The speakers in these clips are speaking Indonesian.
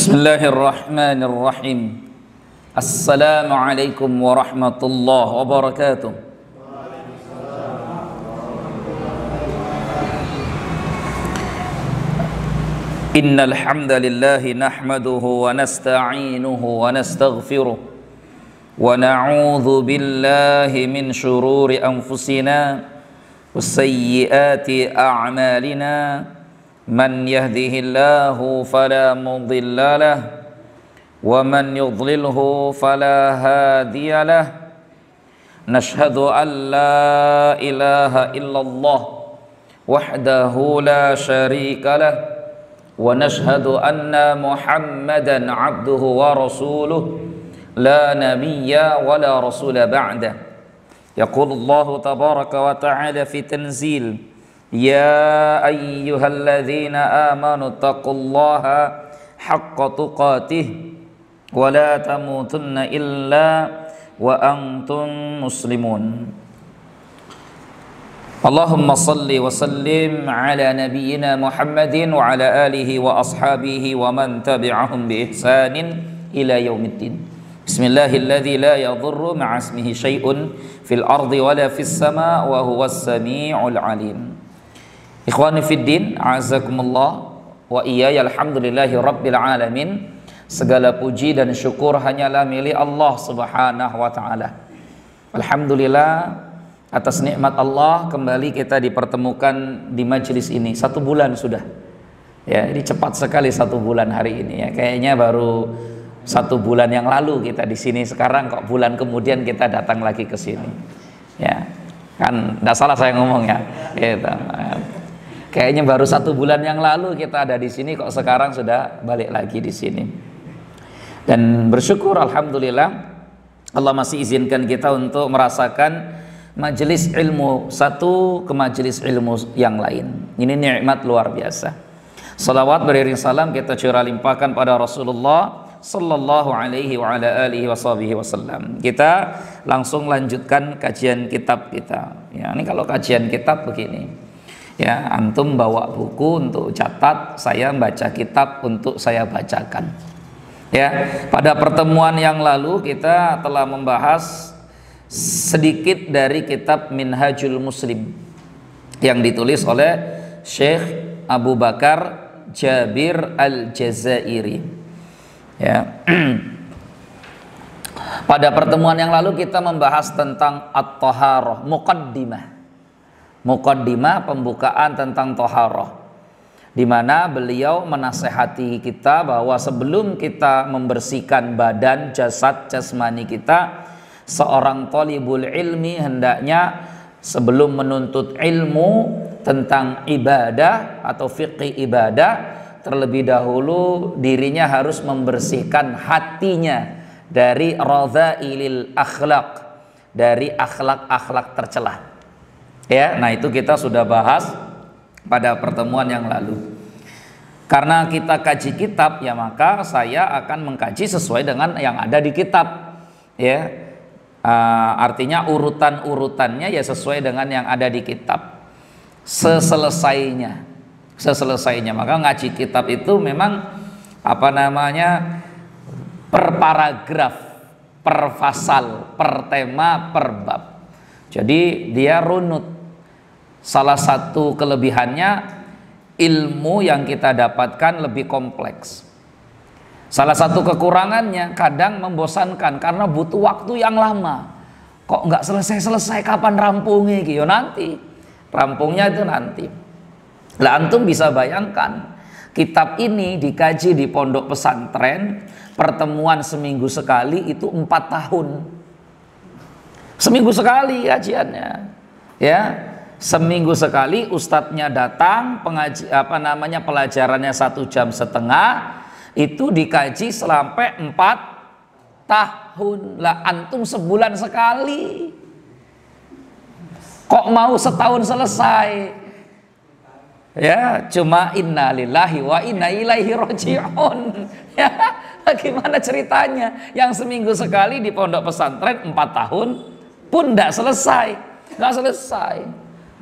Bismillahirrahmanirrahim. Assalamualaikum warahmatullahi wabarakatuh. Innal hamdalillah nahmaduhu wa nasta'inuhu wa nastaghfiruh wa na'udzu billahi min shururi anfusina wa sayyiati a'malina. Man yahdihillahu fala mudilla lahu wa man yudlilhu fala hadiya lahu. Nashhadu an la ilaha illallah wahdahu la syarika lahu wa nashhadu anna Muhammadan abduhu wa rasuluh la nabiyya wa la rasula ba'dah. Yaqulullahu tabaraka wa ta'ala fi tanzil: Ya ayyuhalladzina amanu taqullaha haqqa tuqatih wa la tamutunna illa wa antum muslimun. Allahumma salli wa sallim ala nabiyyina Muhammadin wa ala alihi wa ashabihi wa man tabi'ahum bi ihsanin ila yaumiddin. Bismillahilladzi la yadhurru ma'a ismihi syai'un fil ardi wa la fis sama' wa huwas sami'ul alim. Ikhwani fiddin, a'azakumullah wa iyaya, alhamdulillahi rabbil alamin. Segala puji dan syukur hanyalah milik Allah subhanahu wa ta'ala. Alhamdulillah atas nikmat Allah kembali kita dipertemukan di majelis ini. 1 bulan sudah ya, ini cepat sekali 1 bulan hari ini ya. Kayaknya baru 1 bulan yang lalu kita di sini, sekarang kok bulan kemudian kita datang lagi ke sini ya. Kan enggak salah saya ngomong ya gitu. Kayaknya baru 1 bulan yang lalu kita ada di sini, kok sekarang sudah balik lagi di sini. Dan bersyukur alhamdulillah Allah masih izinkan kita untuk merasakan majelis ilmu satu ke majelis ilmu yang lain. Ini nikmat luar biasa. Salawat beriring salam kita curah limpahkan pada Rasulullah sallallahu alaihi wa ala alihi wasallam. Kita langsung lanjutkan kajian kitab kita. Ya, ini kalau kajian kitab begini. Ya, antum bawa buku untuk catat, saya baca kitab untuk saya bacakan. Ya, pada pertemuan yang lalu kita telah membahas sedikit dari kitab Minhajul Muslim yang ditulis oleh Syekh Abu Bakar Jabir Al-Jazairi. Ya. Pada pertemuan yang lalu kita membahas tentang at-taharah, muqaddimah pembukaan tentang taharah, di mana beliau menasehati kita bahwa sebelum kita membersihkan badan, jasad, jasmani kita, seorang thalibul ilmi hendaknya sebelum menuntut ilmu tentang ibadah atau fiqih ibadah, terlebih dahulu dirinya harus membersihkan hatinya dari radzailil akhlaq, dari akhlak-akhlak tercela. Ya, nah itu kita sudah bahas pada pertemuan yang lalu. Karena kita kaji kitab, ya maka saya akan mengkaji sesuai dengan yang ada di kitab. Ya, artinya urutan-urutannya ya sesuai dengan yang ada di kitab. Seselesainya. Maka ngaji kitab itu memang per paragraf, per fasal, per tema, per bab. Jadi dia runut. Salah satu kelebihannya, ilmu yang kita dapatkan lebih kompleks. Salah satu kekurangannya kadang membosankan karena butuh waktu yang lama. Kok nggak selesai-selesai, kapan rampungnya gitu? Nanti rampungnya itu nanti. Lah antum bisa bayangkan, kitab ini dikaji di pondok pesantren, pertemuan seminggu sekali itu 4 tahun. Seminggu sekali kajiannya. Ya, seminggu sekali ustadznya datang, pelajarannya 1,5 jam, itu dikaji sampai 4 tahun. Lah antum sebulan sekali, kok mau setahun selesai? Ya, cuma innalillahi wa inna ilaihi raji'un. Ya, bagaimana ceritanya? Yang seminggu sekali di pondok pesantren 4 tahun pun nggak selesai.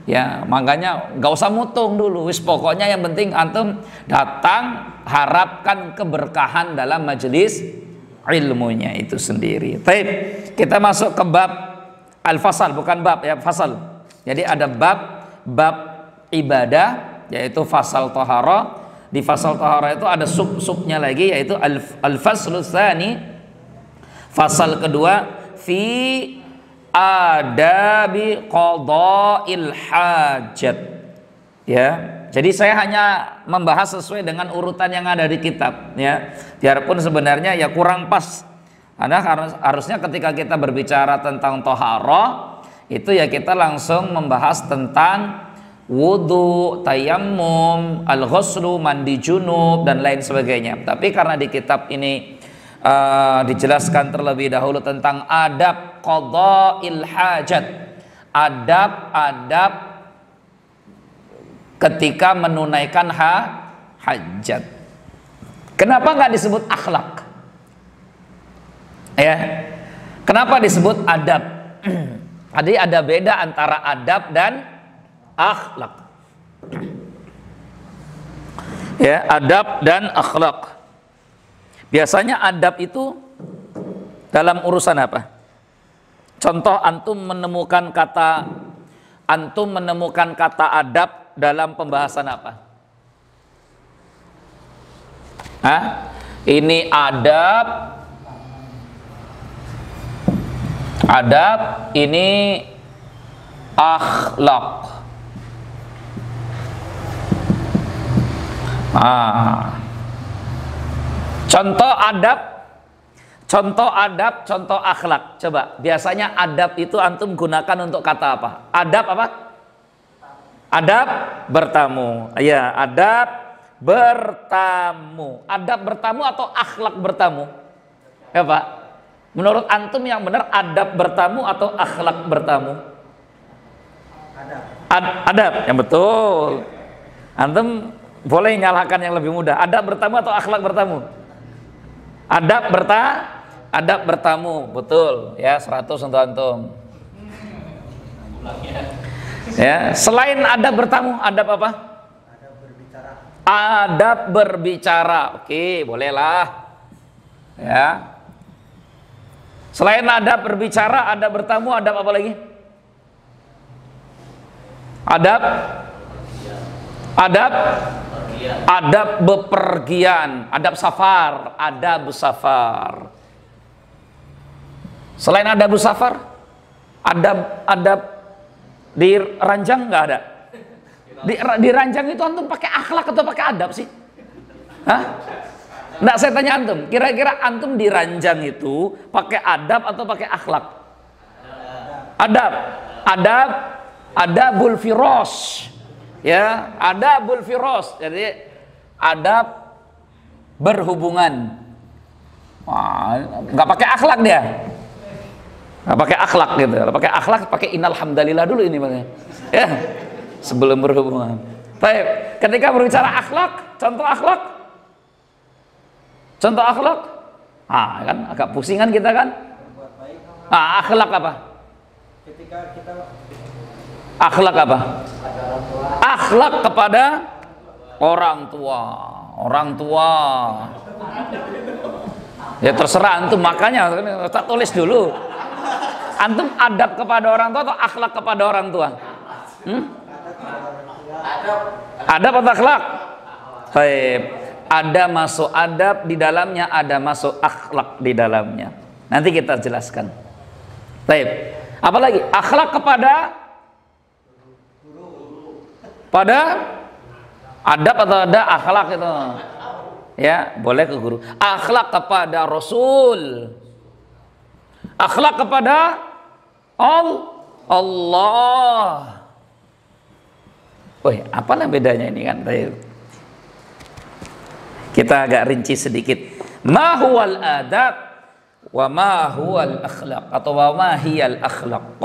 Ya, makanya nggak usah mutung dulu. Wis pokoknya yang penting antum datang harapkan keberkahan dalam majelis ilmunya itu sendiri. Baik, kita masuk ke bab al-fasal, bukan bab ya, fasal. Jadi ada bab ibadah, yaitu fasal taharah. Di fasal taharah itu ada sub-subnya lagi, yaitu al-faslu tsani, fasal kedua, fi adabi qada'il hajat. Ya, jadi saya hanya membahas sesuai dengan urutan yang ada di kitab, ya. Biarpun sebenarnya ya kurang pas. Karena harusnya ketika kita berbicara tentang taharah, itu ya kita langsung membahas tentang wudu, tayammum, al-ghuslu, mandi junub dan lain sebagainya. Tapi karena di kitab ini dijelaskan terlebih dahulu tentang adab qada'il hajat, adab ketika menunaikan hajat. Kenapa nggak disebut akhlak? Ya, kenapa disebut adab? Jadi ada beda antara adab dan akhlak. Ya, adab dan akhlak. Biasanya adab itu dalam urusan apa? Contoh, antum menemukan kata adab dalam pembahasan apa? Hah? Ini adab, ini akhlak. Contoh contoh akhlak. Coba, biasanya adab itu antum gunakan untuk kata apa? Adab apa? Adab bertamu. Ya, adab bertamu. Adab bertamu atau akhlak bertamu? Ya, Pak. Menurut antum yang benar adab bertamu atau akhlak bertamu? Adab, yang betul. Antum boleh nyalahkan yang lebih mudah. Adab bertamu atau akhlak bertamu? Adab bertamu, betul. Ya, 100 untuk antum. Ya, selain adab bertamu, adab apa? Adab berbicara. Oke, bolehlah. Ya. Selain adab berbicara, adab bertamu, adab apa lagi? Adab bepergian, adab safar. Selain adab safar, adab di ranjang nggak ada. Di ranjang itu antum pakai akhlak atau pakai adab sih? Hah? Nggak, saya tanya antum, kira-kira antum di ranjang itu pakai adab atau pakai akhlak? Adabul firos. Ya, adabul firos. Jadi adab berhubungan. Wah, nggak pakai akhlak dia. Nggak pakai akhlak gitu. Kalau pakai akhlak pakai innalhamdalillah dulu ini makanya. Ya, sebelum berhubungan. Baik, ketika berbicara akhlak, contoh akhlak, kan agak pusingan kita kan? Akhlak apa? Akhlak apa? Akhlak kepada orang tua. Ya terserah antum, makanya tak tulis dulu. Antum adab kepada orang tua atau akhlak kepada orang tua? Adab atau akhlak? Baik. Ada masuk adab di dalamnya, ada masuk akhlak di dalamnya. Nanti kita jelaskan. Baik. Apalagi akhlak kepada adab atau ada akhlak itu? Ya, boleh ke guru. Akhlak kepada Rasul. Akhlak kepada Allah. Woi, apalah bedanya ini kan? Kita agak rinci sedikit. Ma huwal adab wa ma huwal akhlaq atau wa ma hiyal akhlaq.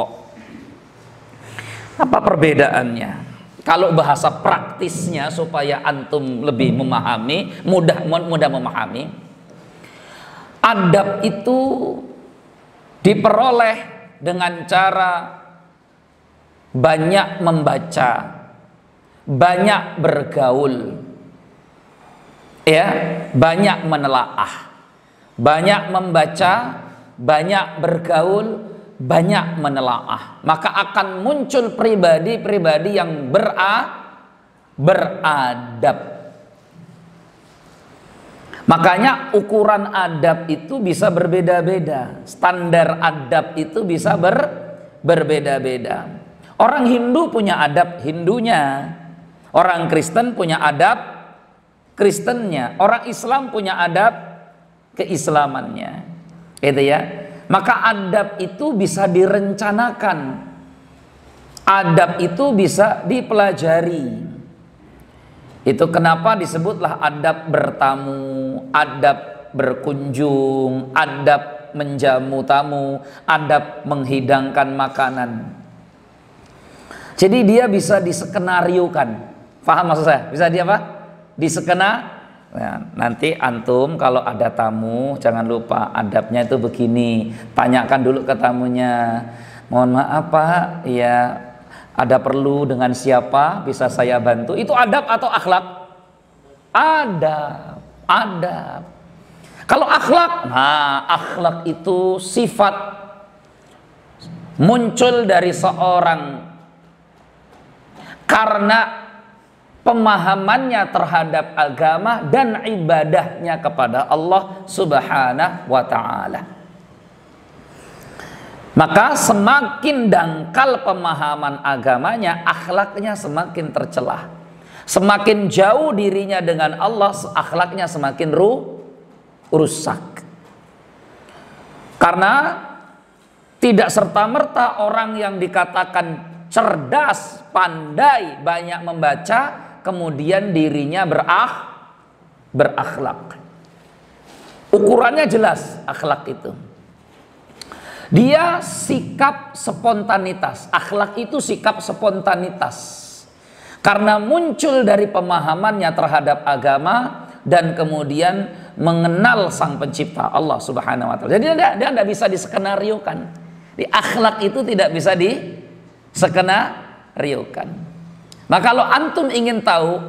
Apa perbedaannya? Kalau bahasa praktisnya supaya antum lebih memahami, mudah memahami. Adab itu diperoleh dengan cara banyak membaca, banyak bergaul. ya, banyak menelaah, banyak membaca, banyak bergaul, banyak menelaah, maka akan muncul pribadi-pribadi yang beradab. Makanya ukuran adab itu bisa berbeda-beda, standar adab itu bisa berbeda-beda. Orang Hindu punya adab Hindunya, orang Kristen punya adab Kristennya, orang Islam punya adab keislamannya, gitu ya. Maka adab itu bisa direncanakan, adab itu bisa dipelajari. Itu kenapa disebutlah adab bertamu, adab berkunjung, adab menjamu tamu, adab menghidangkan makanan. Jadi dia bisa disekenariokan. Paham maksud saya? Bisa dia apa? Nah, nanti antum kalau ada tamu jangan lupa adabnya itu begini. Tanyakan dulu ke tamunya. Mohon maaf Pak, ya ada perlu dengan siapa bisa saya bantu? Itu adab atau akhlak? Adab. Kalau akhlak, nah akhlak itu sifat muncul dari seorang karena pemahamannya terhadap agama dan ibadahnya kepada Allah Subhanahu wa ta'ala. Maka semakin dangkal pemahaman agamanya, akhlaknya semakin tercelah. Semakin jauh dirinya dengan Allah, akhlaknya semakin rusak. Karena tidak serta-merta orang yang dikatakan cerdas, pandai, banyak membaca, kemudian dirinya berakhlak. Ukurannya jelas akhlak itu. Dia sikap spontanitas. Akhlak itu sikap spontanitas. Karena muncul dari pemahamannya terhadap agama dan kemudian mengenal Sang Pencipta Allah Subhanahu wa taala. Jadi dia tidak bisa diskenariokan. Di akhlak itu tidak bisa diskenariokan. Maka kalau antum ingin tahu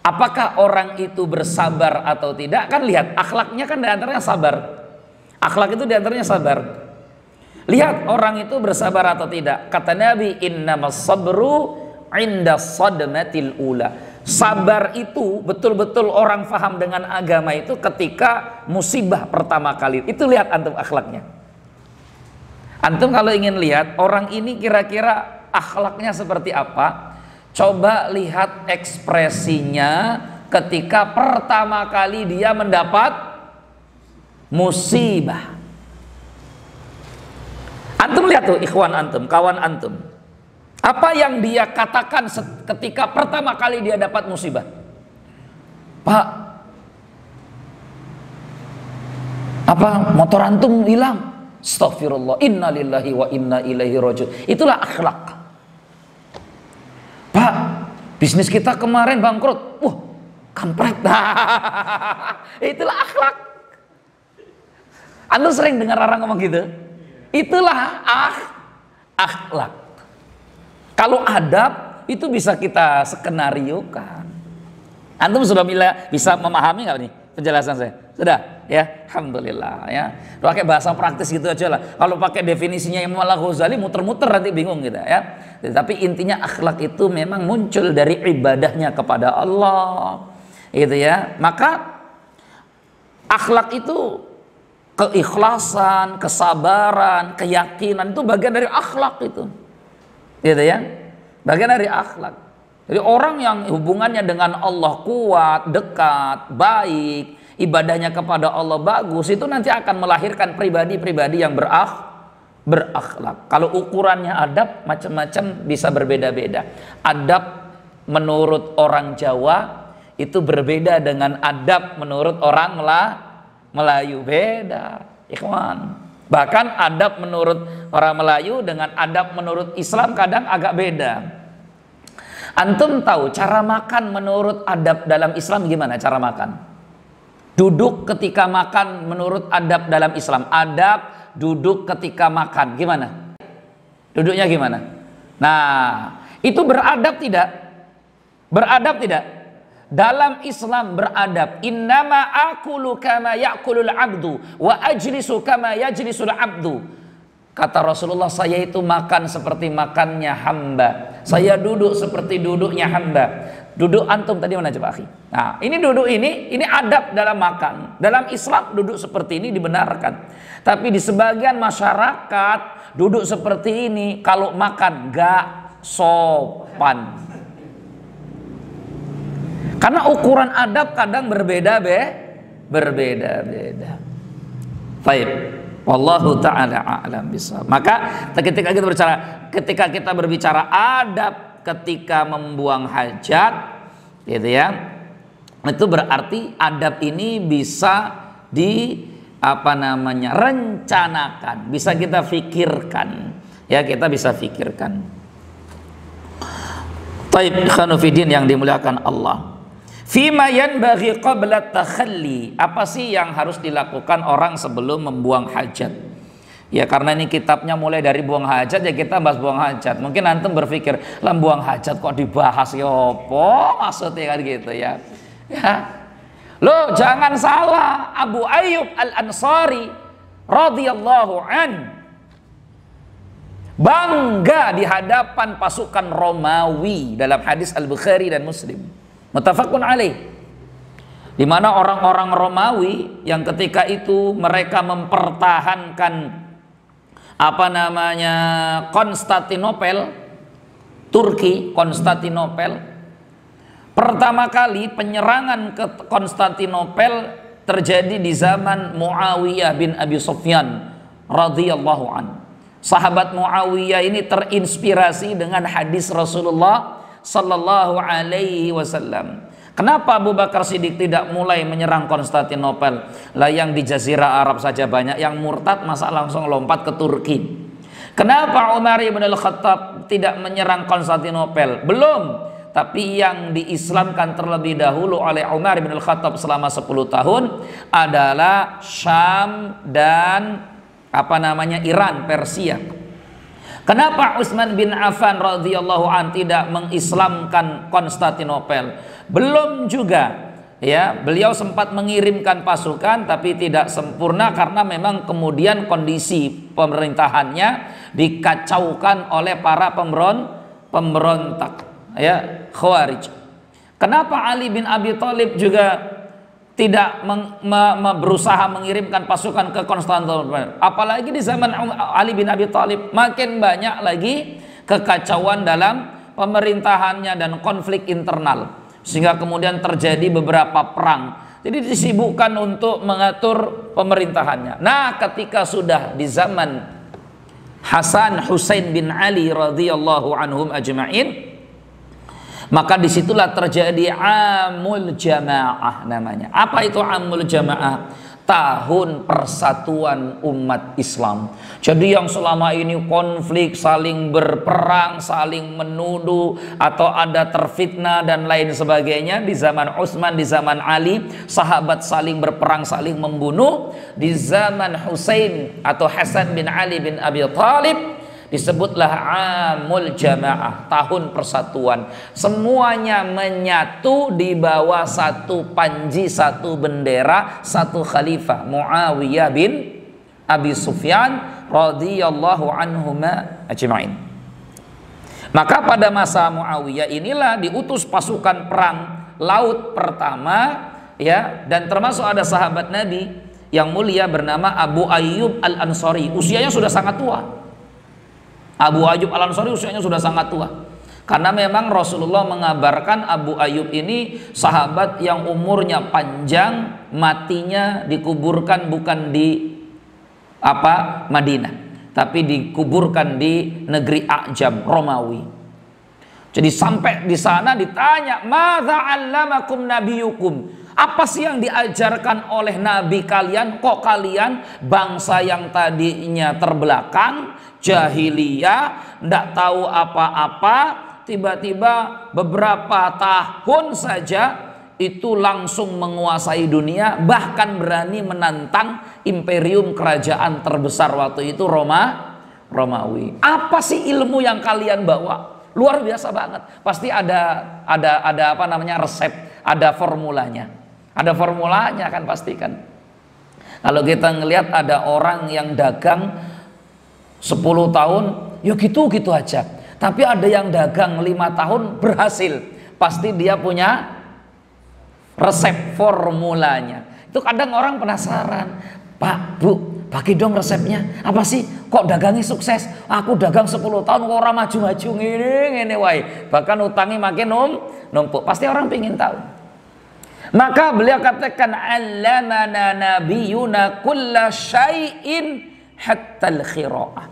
apakah orang itu bersabar atau tidak, kan lihat akhlaknya, kan diantaranya sabar. Akhlak itu diantaranya sabar. Lihat orang itu bersabar atau tidak. Kata Nabi, innamas sabru inda sadmatil ula. Sabar itu betul-betul orang faham dengan agama itu ketika musibah pertama kali. Itu lihat antum akhlaknya. Antum kalau ingin lihat orang ini kira-kira akhlaknya seperti apa, coba lihat ekspresinya ketika pertama kali dia mendapat musibah. Antum lihat tuh ikhwan antum, kawan antum. Apa yang dia katakan ketika pertama kali dia dapat musibah? Pak, apa motor antum hilang? Astagfirullah, inna lillahi wa inna ilaihi rajiun. Itulah akhlak. Pak, bisnis kita kemarin bangkrut. Wah, kampret. Itulah akhlak. Antum sering dengar orang ngomong gitu? Itulah akhlak. Kalau adab itu bisa kita skenariokan. Antum sudah bisa memahami nggak nih penjelasan saya? Sudah ya, alhamdulillah ya. Pakai bahasa praktis gitu aja lah. Kalau pakai definisinya Imam Al-Ghazali muter-muter nanti bingung gitu ya. Tapi intinya akhlak itu memang muncul dari ibadahnya kepada Allah, gitu ya. Maka akhlak itu keikhlasan, kesabaran, keyakinan itu bagian dari akhlak itu. Gitu ya. Bagian dari akhlak. Jadi orang yang hubungannya dengan Allah kuat, dekat, baik, ibadahnya kepada Allah bagus, itu nanti akan melahirkan pribadi-pribadi yang berakhlak. Kalau ukurannya adab macam-macam bisa berbeda-beda. Adab menurut orang Jawa itu berbeda dengan adab menurut orang Melayu, beda, ikhwan. Bahkan adab menurut orang Melayu dengan adab menurut Islam kadang agak beda. Antum tahu cara makan menurut adab dalam Islam gimana cara makan? Duduk ketika makan menurut adab dalam Islam. Adab duduk ketika makan gimana? Duduknya gimana? Nah, itu beradab tidak? Beradab tidak? dalam Islam beradab. Innama akulu kama yakulul abdu wa ajlisu kama yajlisul abdu. Kata Rasulullah, saya itu makan seperti makannya hamba. Saya duduk seperti duduknya hamba. Duduk antum tadi mana coba akhi? Nah, ini duduk ini adab dalam makan. Dalam Islam duduk seperti ini dibenarkan. Tapi di sebagian masyarakat duduk seperti ini kalau makan gak sopan. Karena ukuran adab kadang berbeda-beda. Baik. Wallahu ta'ala a'lam bishawab. Maka ketika kita berbicara adab ketika membuang hajat, gitu ya, itu berarti adab ini bisa rencanakan, bisa kita fikirkan, ya, kita bisa fikirkan. Taib ikhwanu fiddin yang dimuliakan Allah. Fima yanbaghi qabla takhalli. Apa sih yang harus dilakukan orang sebelum membuang hajat? Ya, karena ini kitabnya mulai dari buang hajat, ya kita bahas buang hajat. Mungkin antum berpikir, lah buang hajat kok dibahas, ya apa maksudnya kan gitu ya. Ya. Loh, jangan salah, Abu Ayyub Al-Ansari radhiyallahu an bangga di hadapan pasukan Romawi dalam hadis Al-Bukhari dan Muslim. Muttafaqun alaih, di mana orang-orang Romawi yang ketika itu mereka mempertahankan Konstantinopel, Turki, Konstantinopel. Pertama kali penyerangan ke Konstantinopel terjadi di zaman Muawiyah bin Abi Sufyan radhiyallahu an. Sahabat Muawiyah ini terinspirasi dengan hadis Rasulullah sallallahu alaihi wasallam. Kenapa Abu Bakar Siddiq tidak mulai menyerang Konstantinopel? Lah yang di Jazirah Arab saja banyak yang murtad, masa langsung lompat ke Turki? Kenapa Umar ibn al-Khattab tidak menyerang Konstantinopel? Belum. Tapi yang diislamkan terlebih dahulu oleh Umar ibn al-Khattab selama 10 tahun adalah Syam dan Iran, Persia. Kenapa Utsman bin Affan radhiyallahu an tidak mengislamkan Konstantinopel? Belum juga, ya, beliau sempat mengirimkan pasukan tapi tidak sempurna karena memang kemudian kondisi pemerintahannya dikacaukan oleh para pemberontak, ya, Khawarij. Kenapa Ali bin Abi Thalib juga tidak berusaha mengirimkan pasukan ke Konstantinopel? Apalagi di zaman Ali bin Abi Thalib makin banyak lagi kekacauan dalam pemerintahannya dan konflik internal, sehingga kemudian terjadi beberapa perang. Jadi disibukkan untuk mengatur pemerintahannya. Nah, ketika sudah di zaman Hasan Husain bin Ali radhiyallahu anhum ajma'in, maka disitulah terjadi Amul Jamaah namanya. Apa itu Amul Jamaah? Tahun persatuan umat Islam. Jadi yang selama ini konflik, saling berperang, saling menuduh, atau ada terfitnah dan lain sebagainya, di zaman Utsman, di zaman Ali, sahabat saling berperang, saling membunuh. Di zaman Husain atau Hasan bin Ali bin Abi Thalib disebutlah Amul Jamaah, tahun persatuan. Semuanya menyatu di bawah satu panji, satu bendera, satu khalifah, Muawiyah bin Abi Sufyan radhiyallahu anhuma ajma'in. Maka pada masa Muawiyah inilah diutus pasukan perang laut pertama, ya, dan termasuk ada sahabat Nabi yang mulia bernama Abu Ayyub Al-Ansari. Usianya sudah sangat tua. Abu Ayyub Al-Ansari usianya sudah sangat tua. Karena memang Rasulullah mengabarkan Abu Ayyub ini sahabat yang umurnya panjang, matinya dikuburkan bukan di Madinah, tapi dikuburkan di negeri A'jam, Romawi. Jadi sampai di sana ditanya, "Madza 'allamakum nabiyukum?" Apa sih yang diajarkan oleh nabi kalian? Kok kalian bangsa yang tadinya terbelakang, jahiliyah, tidak tahu apa-apa, tiba-tiba beberapa tahun saja itu langsung menguasai dunia, bahkan berani menantang imperium kerajaan terbesar waktu itu, Romawi. Apa sih ilmu yang kalian bawa? Luar biasa banget. Pasti ada resep ada formulanya. Ada formulanya kan pasti kan. Kalau kita ngelihat ada orang yang dagang 10 tahun, ya gitu-gitu aja. Tapi ada yang dagang 5 tahun berhasil. Pasti dia punya resep formulanya. Itu kadang orang penasaran, Pak, Bu, bagi dong resepnya. Apa sih kok dagangnya sukses? Aku dagang 10 tahun kok orang maju-maju ngene wae. Bahkan utangnya makin numpuk. Pasti orang pengen tahu. Maka beliau katakan, allamana nabiyuna kulla syai'in hatta al-khira'ah.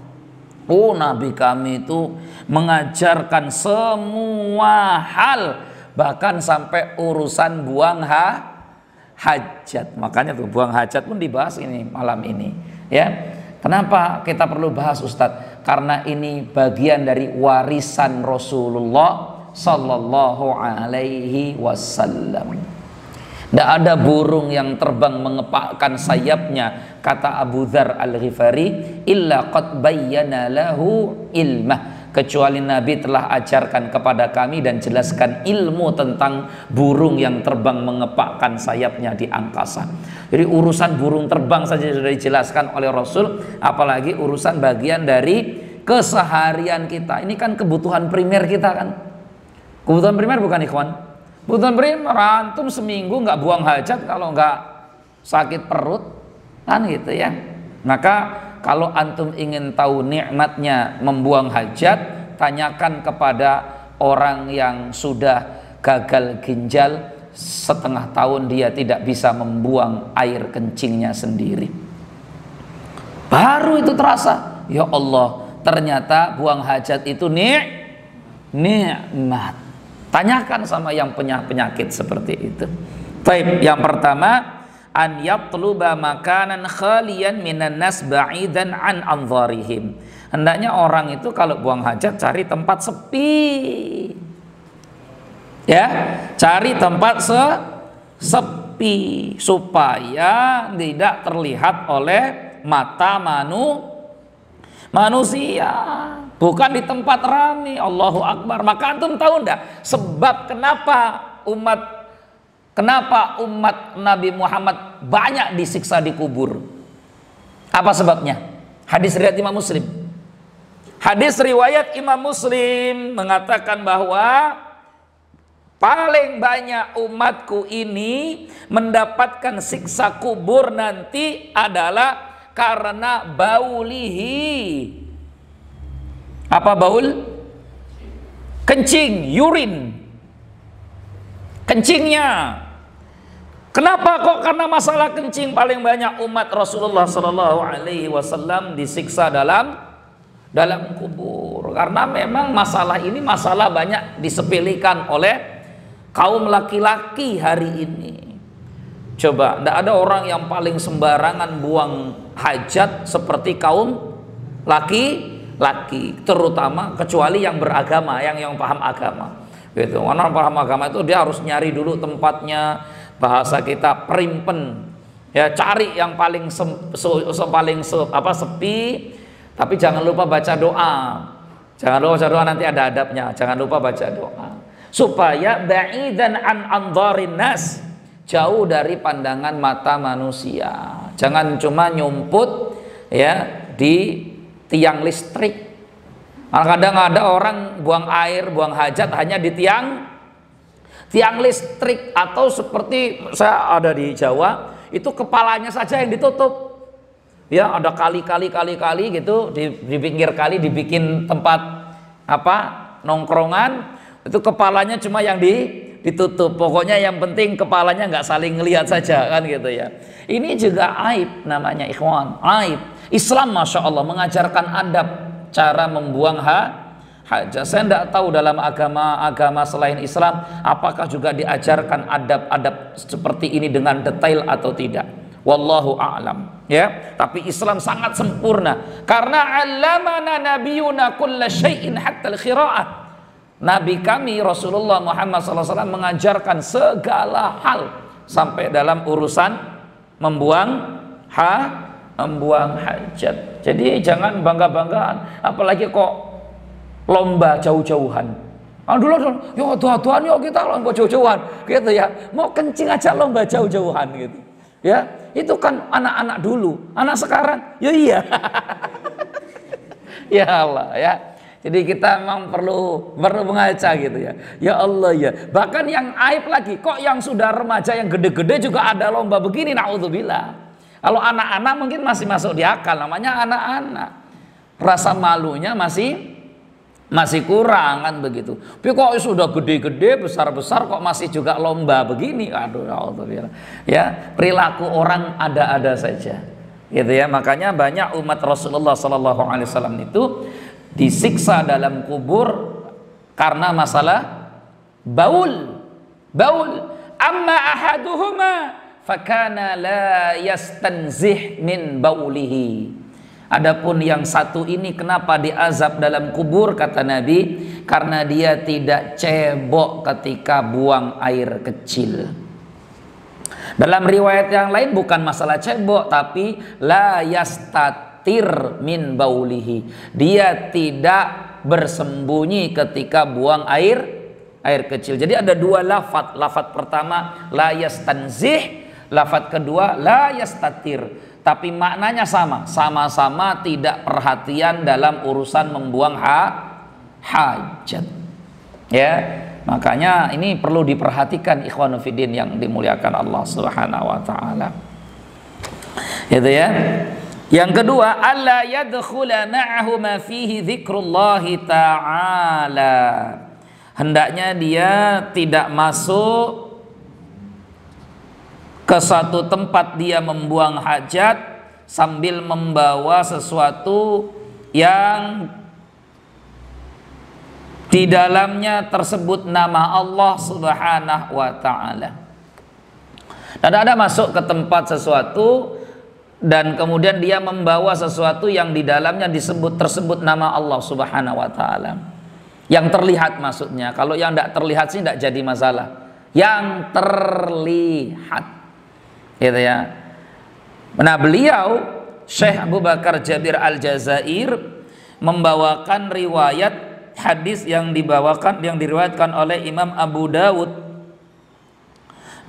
Oh, Nabi kami itu mengajarkan semua hal, bahkan sampai urusan buang hajat. Makanya tuh buang hajat pun dibahas ini malam ini, ya. Kenapa kita perlu bahas, Ustadz? Karena ini bagian dari warisan Rasulullah sallallahu alaihi wasallam. Tidak ada burung yang terbang mengepakkan sayapnya, kata Abu Dzar Al-Ghifari, illa qad bayyana lahu ilmah, kecuali Nabi telah ajarkan kepada kami dan jelaskan ilmu tentang burung yang terbang mengepakkan sayapnya di angkasa. Jadi urusan burung terbang saja sudah dijelaskan oleh Rasul, apalagi urusan bagian dari keseharian kita. Ini kan kebutuhan primer kita kan. Kebutuhan primer bukan, ikhwan? Kebutuhan primer, antum seminggu nggak buang hajat kalau nggak sakit perut, kan gitu ya. Maka kalau antum ingin tahu nikmatnya membuang hajat, tanyakan kepada orang yang sudah gagal ginjal setengah tahun, dia tidak bisa membuang air kencingnya sendiri. Baru itu terasa, ya Allah, ternyata buang hajat itu nikmat. Tanyakan sama yang punya penyakit seperti itu. Baik, yang pertama, an yatluba makanan khalian minan nas ba'idan an anzarihim. Hendaknya orang itu kalau buang hajat cari tempat sepi. Ya, cari tempat sepi supaya tidak terlihat oleh mata manusia. Bukan di tempat ramai. Allahu Akbar. Maka antum tahu enggak sebab kenapa umat Nabi Muhammad banyak disiksa di kubur? Apa sebabnya? Hadis riwayat Imam Muslim. Hadis riwayat Imam Muslim mengatakan bahwa paling banyak umatku ini mendapatkan siksa kubur nanti adalah karena baulihi. Apa baul? Kencing, urin. Kencingnya. Kenapa kok? Karena masalah kencing paling banyak umat Rasulullah Sallallahu Alaihi Wasallam disiksa dalam kubur. Karena memang masalah ini masalah banyak disepelekan oleh kaum laki-laki hari ini. Coba, tidak ada orang yang paling sembarangan buang hajat seperti kaum laki-laki, terutama kecuali yang beragama, yang paham agama. Gitu. Orang paham agama itu dia harus nyari dulu tempatnya, bahasa kita primpen. Ya, cari yang paling sepi, tapi jangan lupa baca doa. Jangan lupa baca doa, nanti ada adabnya. Jangan lupa baca doa. Supaya ba'idan an anzarin nas, jauh dari pandangan mata manusia. Jangan cuma nyumput ya di tiang listrik. Kadang ada orang buang air, buang hajat hanya di tiang listrik, atau seperti saya ada di Jawa, itu kepalanya saja yang ditutup. Ya, ada kali gitu di pinggir kali dibikin tempat nongkrongan, itu kepalanya cuma yang ditutup. Pokoknya yang penting kepalanya nggak saling ngelihat saja, kan gitu ya. Ini juga aib namanya, ikhwan, aib. Islam Masya Allah mengajarkan adab cara membuang hajat. Saya tidak tahu dalam agama selain Islam apakah juga diajarkan adab-adab seperti ini dengan detail atau tidak. Wallahu a'lam. Ya, tapi Islam sangat sempurna karena allamana nabiyuna kulla syai'in hatta al-khira'ah. Nabi kami Rasulullah Muhammad SAW mengajarkan segala hal sampai dalam urusan membuang hajat. Jadi jangan bangga-banggaan, apalagi kok lomba jauh-jauhan. Dulu yo tuan yo kita lomba jauh-jauhan gitu ya. Mau kencing aja lomba jauh-jauhan gitu. Ya, itu kan anak-anak dulu. Anak sekarang, ya iya. Ya Allah ya. Jadi kita memang perlu mengaca gitu ya. Ya Allah ya. Bahkan yang aib lagi, kok yang sudah remaja yang gede-gede juga ada lomba begini, naudzubillah. Kalau anak-anak mungkin masih masuk di akal, namanya anak-anak. Rasa malunya masih kurang kan begitu. Tapi kok sudah gede-gede, besar-besar kok masih juga lomba begini. Aduh, naudzubillah. Ya, perilaku orang ada-ada saja. Gitu ya. Makanya banyak umat Rasulullah sallallahu alaihi wasallam itu disiksa dalam kubur karena masalah baul. Amma ahaduhuma fakana la yastanzih min baulihi. Adapun yang satu ini kenapa diazab dalam kubur, kata Nabi, karena dia tidak cebok ketika buang air kecil. Dalam riwayat yang lain bukan masalah cebok, tapi la yastatir min baulihi. Dia tidak bersembunyi ketika buang air kecil. Jadi ada dua lafadz. Lafadz pertama la yastanzih, lafadz kedua la yastatir. Tapi maknanya sama-sama tidak perhatian dalam urusan membuang hajat. Ya, makanya ini perlu diperhatikan ikhwanu fiddin yang dimuliakan Allah Subhanahu wa taala. Gitu ya. Yang kedua, alla yadkhula ma'ahu ma fihi dzikrullah taala. Hendaknya dia tidak masuk ke satu tempat dia membuang hajat sambil membawa sesuatu yang di dalamnya tersebut nama Allah Subhanahu wa taala. Dan ada masuk ke tempat sesuatu dan kemudian dia membawa sesuatu yang di dalamnya tersebut nama Allah Subhanahu wa taala. Yang terlihat maksudnya. Kalau yang tidak terlihat sih tidak jadi masalah. Yang terlihat. Gitu ya. Nah, beliau Syekh Abu Bakar Jabir Al-Jazair membawakan riwayat hadis yang diriwayatkan oleh Imam Abu Dawud,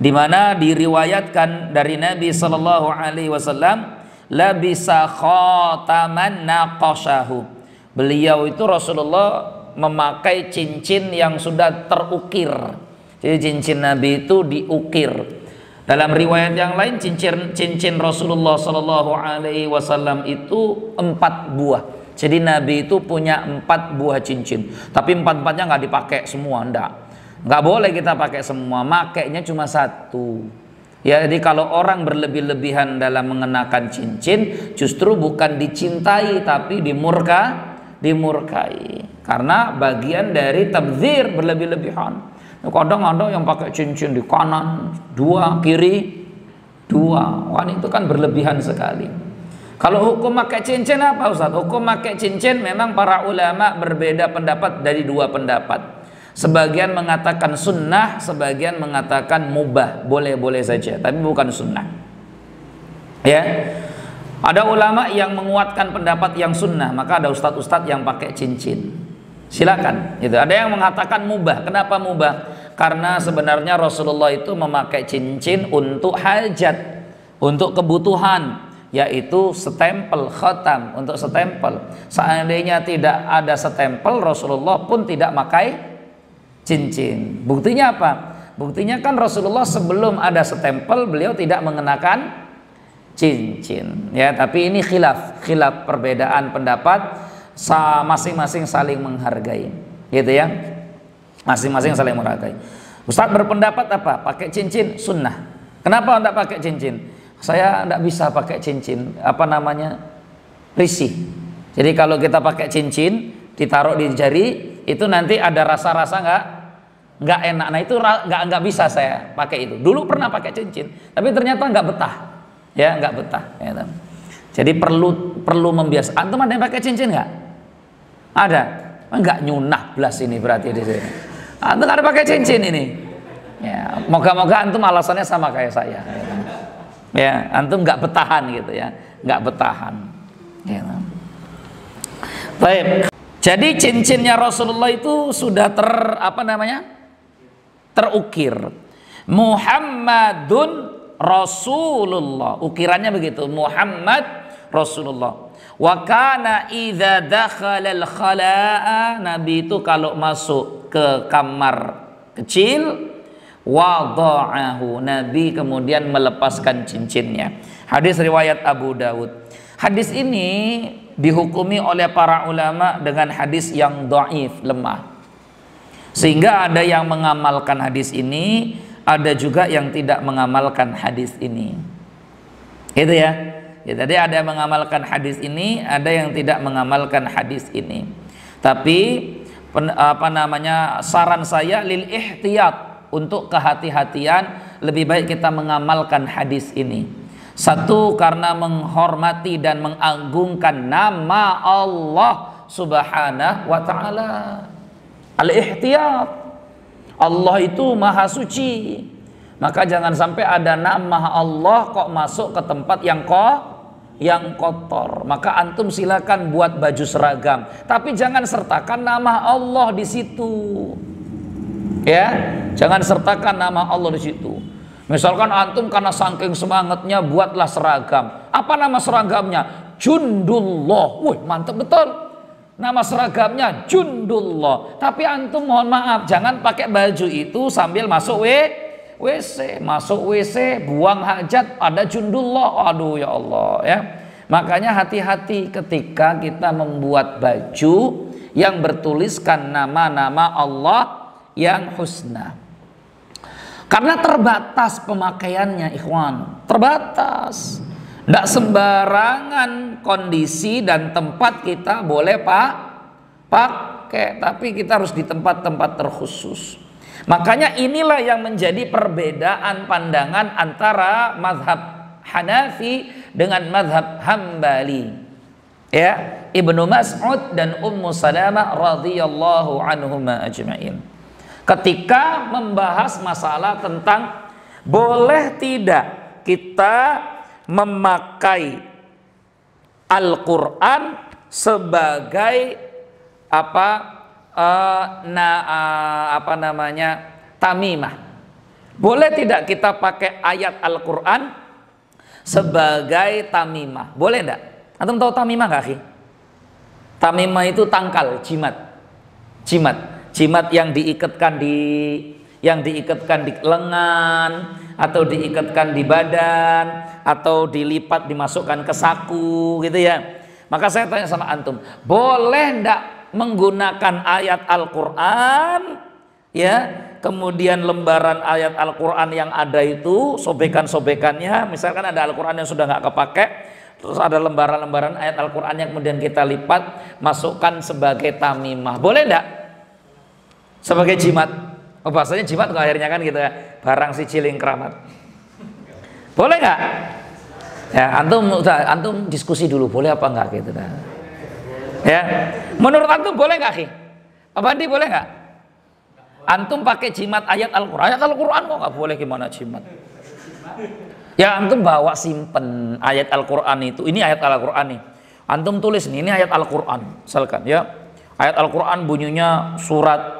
di mana diriwayatkan dari Nabi sallallahu alaihi wasallam, labisa khataman naqashahu. Beliau itu Rasulullah memakai cincin yang sudah terukir. Jadi cincin Nabi itu diukir. Dalam riwayat yang lain cincin Rasulullah sallallahu alaihi wasallam itu 4 buah. Jadi Nabi itu punya 4 buah cincin. Tapi 4-4-nya nggak dipakai semua, nggak boleh kita pakai semua. Makainya cuma 1. Ya, jadi kalau orang berlebih-lebihan dalam mengenakan cincin, justru bukan dicintai tapi dimurkai. Karena bagian dari tabdzir, berlebih-lebihan. Kadang-kadang yang pakai cincin di kanan 2, kiri 2. Wah, itu kan berlebihan sekali. Kalau hukum pakai cincin apa Ustaz? Hukum pakai cincin memang para ulama berbeda pendapat dari 2 pendapat. Sebagian mengatakan sunnah, sebagian mengatakan mubah, boleh-boleh saja, tapi bukan sunnah. Ya, ada ulama yang menguatkan pendapat yang sunnah, maka ada ustadz-ustadz yang pakai cincin. Silakan. Gitu. Ada yang mengatakan mubah. Kenapa mubah? Karena sebenarnya Rasulullah itu memakai cincin untuk hajat, untuk kebutuhan, yaitu stempel, khatam, untuk stempel. Seandainya tidak ada stempel, Rasulullah pun tidak pakai cincin. Buktinya apa? Buktinya kan Rasulullah sebelum ada stempel beliau tidak mengenakan cincin. Ya, tapi ini khilaf perbedaan pendapat, masing-masing saling menghargai. Gitu ya. Masing-masing saling menghargai. Ustaz berpendapat apa? Pakai cincin sunnah. Kenapa tidak pakai cincin? Saya tidak bisa pakai cincin, risih. Jadi kalau kita pakai cincin ditaruh di jari, itu nanti ada rasa-rasa nggak enak. Nah, itu nggak bisa saya pakai itu. Dulu pernah pakai cincin, tapi ternyata nggak betah. Ya, nggak betah. Ya, jadi perlu membiasakan. Antum ada yang pakai cincin nggak? Ada? Nggak nyunah belas ini berarti di sini. Antum ada pakai cincin ini? Ya, moga-moga antum alasannya sama kayak saya. Ya, antum nggak betahan gitu ya, nggak betahan. Ya. Baik. Jadi cincinnya Rasulullah itu sudah terukir. Muhammadun Rasulullah. Ukirannya begitu. Muhammad Rasulullah. Wa kana idza dakhalal khala'a, Nabi itu kalau masuk ke kamar kecil, wada'ahu, Nabi kemudian melepaskan cincinnya. Hadis riwayat Abu Dawud. Hadis ini dihukumi oleh para ulama dengan hadis yang dhaif, lemah. Sehingga ada yang mengamalkan hadis ini, ada juga yang tidak mengamalkan hadis ini. Itu ya. Jadi ada yang mengamalkan hadis ini, ada yang tidak mengamalkan hadis ini. Tapi saran saya lil ihtiyat, untuk kehati-hatian lebih baik kita mengamalkan hadis ini. Satu, karena menghormati dan mengagungkan nama Allah Subhanahu wa ta'ala. Al-ihtiyat, Allah itu maha suci, maka jangan sampai ada nama Allah kok masuk ke tempat yang kotor. Maka antum silakan buat baju seragam, tapi jangan sertakan nama Allah di situ. Ya, jangan sertakan nama Allah di situ. Misalkan antum karena saking semangatnya buatlah seragam. Apa nama seragamnya? Jundullah. Wih, mantap betul. Nama seragamnya Jundullah. Tapi antum mohon maaf, jangan pakai baju itu sambil masuk WC. Masuk WC, buang hajat, ada Jundullah. Aduh ya Allah ya. Makanya hati-hati ketika kita membuat baju yang bertuliskan nama-nama Allah yang husna. Karena terbatas pemakaiannya, ikhwan. Terbatas. Tidak sembarangan kondisi dan tempat kita boleh pakai. Tapi kita harus di tempat-tempat terkhusus. Makanya inilah yang menjadi perbedaan pandangan antara mazhab Hanafi dengan mazhab Hambali. Ya, Ibnu Mas'ud dan Ummu Salamah radhiyallahu anhuma ajma'in. Ketika membahas masalah tentang boleh tidak kita memakai Al-Quran sebagai tamimah. Boleh tidak kita pakai ayat Al-Quran sebagai tamimah? Boleh enggak? Antum tahu tamimah enggak, akhi? Tamimah itu tangkal, jimat yang diikatkan di lengan, atau diikatkan di badan, atau dilipat dimasukkan ke saku gitu ya. Maka saya tanya sama antum, boleh enggak menggunakan ayat Al-Quran ya, kemudian lembaran ayat Al-Quran yang ada itu sobekan-sobekannya, misalkan ada Al-Quran yang sudah nggak kepake, terus ada lembaran-lembaran ayat Al-Quran yang kemudian kita lipat masukkan sebagai tamimah, boleh enggak? Sebagai jimat. Oh, bahasanya jimat kok akhirnya kan gitu ya, barang si ciling keramat. Boleh nggak? Ya, antum diskusi dulu, boleh apa enggak gitu dah. Ya, menurut antum boleh nggak, Ki? Pak Bandi boleh nggak? Antum pakai jimat ayat Al-Quran. Ayat Al-Quran kok nggak boleh, gimana jimat? Ya, antum bawa simpen ayat Al-Quran itu. Ini ayat Al-Quran nih. Antum tulis nih, ini ayat Al-Quran. Misalkan ya, ayat Al-Quran bunyinya surat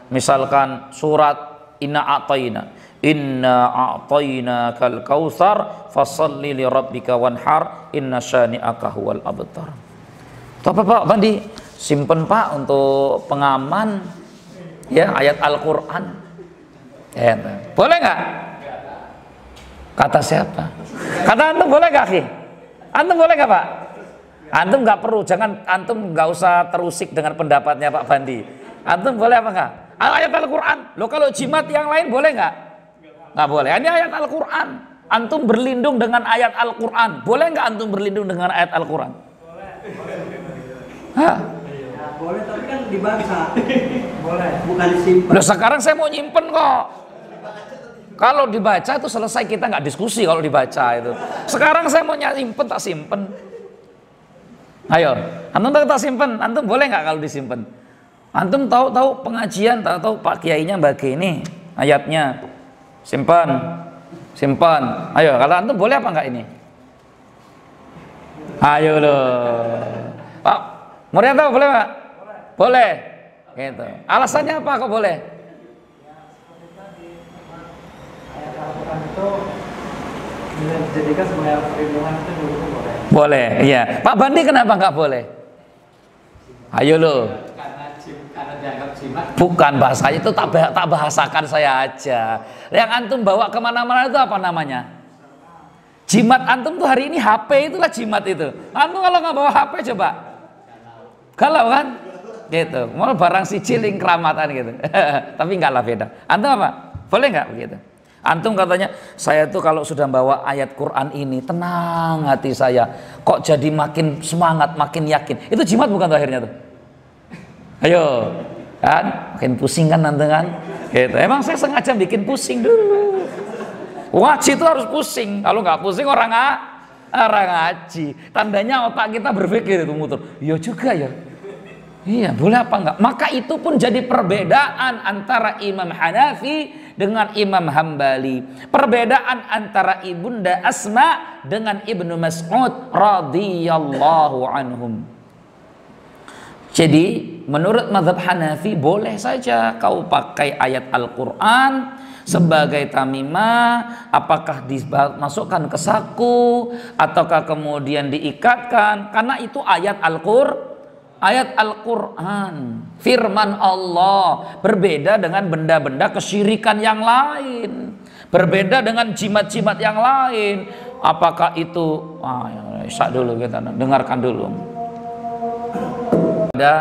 misalkan surat Inna a'tayna kal kautsar fasalli li rabbika wanhar inna syani'aka huwal abtar. Itu apa Pak Bandi? Simpen Pak untuk pengaman ya ayat Al-Quran. Ya, boleh nggak? Kata siapa? Kata antum boleh nggak, Ki? Antum boleh nggak, Pak? Antum nggak perlu, antum nggak usah terusik dengan pendapatnya Pak Bandi. Antum boleh apa nggak? Ayat Al-Quran. Lo kalau jimat yang lain boleh nggak? Nggak boleh. Ini ayat Al-Quran. Antum berlindung dengan ayat Al-Quran. Boleh nggak antum berlindung dengan ayat Al-Quran? Boleh. Hah? Ya, boleh, tapi kan dibaca. Boleh, bukan disimpan. Loh, sekarang saya mau nyimpen kok. Kalau dibaca itu selesai, kita nggak diskusi kalau dibaca itu. Sekarang saya mau nyimpen, tak simpen. Ayo, antum tak simpen, antum boleh nggak kalau disimpan? Antum tahu pengajian, tahu Pak Kiainya bagi ini ayatnya, simpan. Ayo, kalau antum boleh apa nggak ini? Ayo loh, Mau lihat tahu boleh Pak? Boleh. Gitu. Alasannya apa kok boleh? Ayat Al-Quran itu dijadikan sebagai perlindungan itu dulu boleh. Boleh, iya. Pak Bandi kenapa nggak boleh? Ayo lo. Karena dianggap jimat. Bukan bahasa itu tak bahasakan saya aja. Yang antum bawa kemana-mana itu apa namanya? Jimat antum tuh hari ini HP itulah jimat itu. Antum kalau nggak bawa HP coba. Galau kan? Gitu. Mau barang si ciling keramatan gitu. Tapi nggak lah beda. Antum apa? Boleh nggak begitu? Antum katanya, saya tuh kalau sudah bawa ayat Quran ini, tenang hati saya. Kok jadi makin semangat, makin yakin. Itu jimat bukan tuh akhirnya tuh? Ayo, kan? Makin pusing kan nanti kan? Gitu. Emang saya sengaja bikin pusing dulu. Ngaji itu harus pusing. Kalau nggak pusing orang ngaji. Tandanya otak kita berpikir itu muter. Iya juga ya. Iya, boleh apa enggak? Maka itu pun jadi perbedaan antara Imam Hanafi dengan Imam Hambali. Perbedaan antara Ibunda Asma dengan Ibnu Mas'ud radhiyallahu anhum. Jadi, menurut mazhab Hanafi boleh saja kau pakai ayat Al-Qur'an sebagai tamimah, apakah dimasukkan ke saku ataukah kemudian diikatkan, karena itu ayat Al-Quran, firman Allah, berbeda dengan benda-benda kesyirikan yang lain, berbeda dengan jimat-jimat yang lain. Apakah itu dulu kita dengarkan dulu. Ada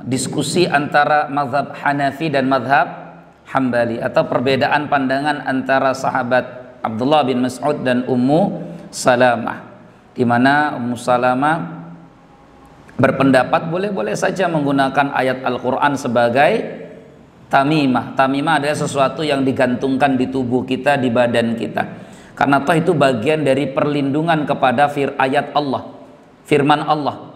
diskusi antara mazhab Hanafi dan mazhab Hambali, atau perbedaan pandangan antara sahabat Abdullah bin Mas'ud dan Ummu Salamah, di mana Ummu Salamah berpendapat boleh-boleh saja menggunakan ayat Al-Quran sebagai tamimah. Tamimah adalah sesuatu yang digantungkan di tubuh kita, di badan kita, karena toh itu bagian dari perlindungan kepada ayat Allah, firman Allah.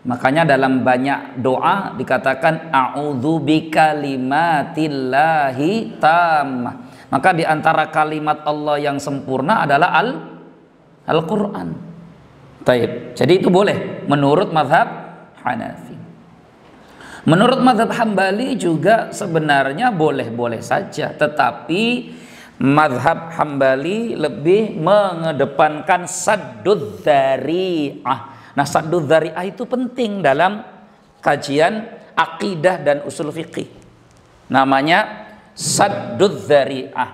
Makanya dalam banyak doa dikatakan a'udzu bikalimatillahi tammah. Maka di antara kalimat Allah yang sempurna adalah Al-Quran. Taib. Jadi itu boleh menurut mazhab Hanafi. Menurut mazhab Hambali juga sebenarnya boleh-boleh saja, tetapi mazhab Hambali lebih mengedepankan saddud dzari'ah. Nah, saddud dzari'ah itu penting dalam kajian akidah dan usul fikih. Namanya saddud dzari'ah.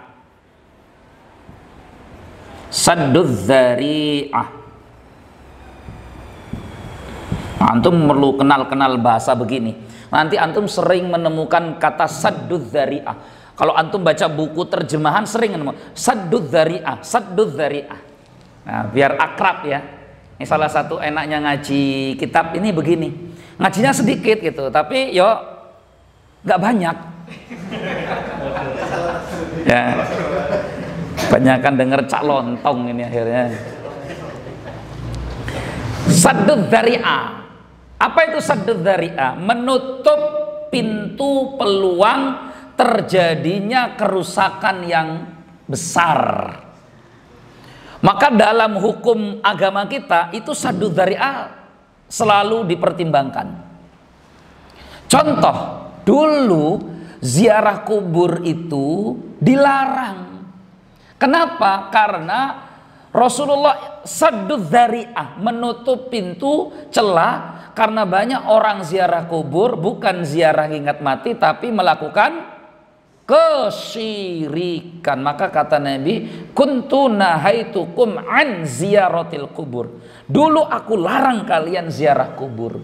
Saddud dzari'ah. Antum perlu kenal bahasa begini. Nanti antum sering menemukan kata saddud dzari'ah. Kalau antum baca buku terjemahan sering menemukan saddud dzari'ah, saddud dzari'ah. Nah, biar akrab ya. Ini salah satu enaknya ngaji kitab ini begini. Ngajinya sedikit gitu, tapi yo nggak banyak. Ya. Banyakan denger cak lontong ini akhirnya. Saddud dzari'ah. Apa itu saddud dzari'ah? Menutup pintu peluang terjadinya kerusakan yang besar. Maka dalam hukum agama kita itu saddud dzari'ah selalu dipertimbangkan. Contoh, dulu ziarah kubur itu dilarang. Kenapa? Karena Rasulullah saddud dzari'ah, menutup pintu celah, karena banyak orang ziarah kubur bukan ziarah ingat mati tapi melakukan kesyirikan. Maka kata Nabi, kuntu nahaitukum an ziyaratil kubur. Dulu aku larang kalian ziarah kubur.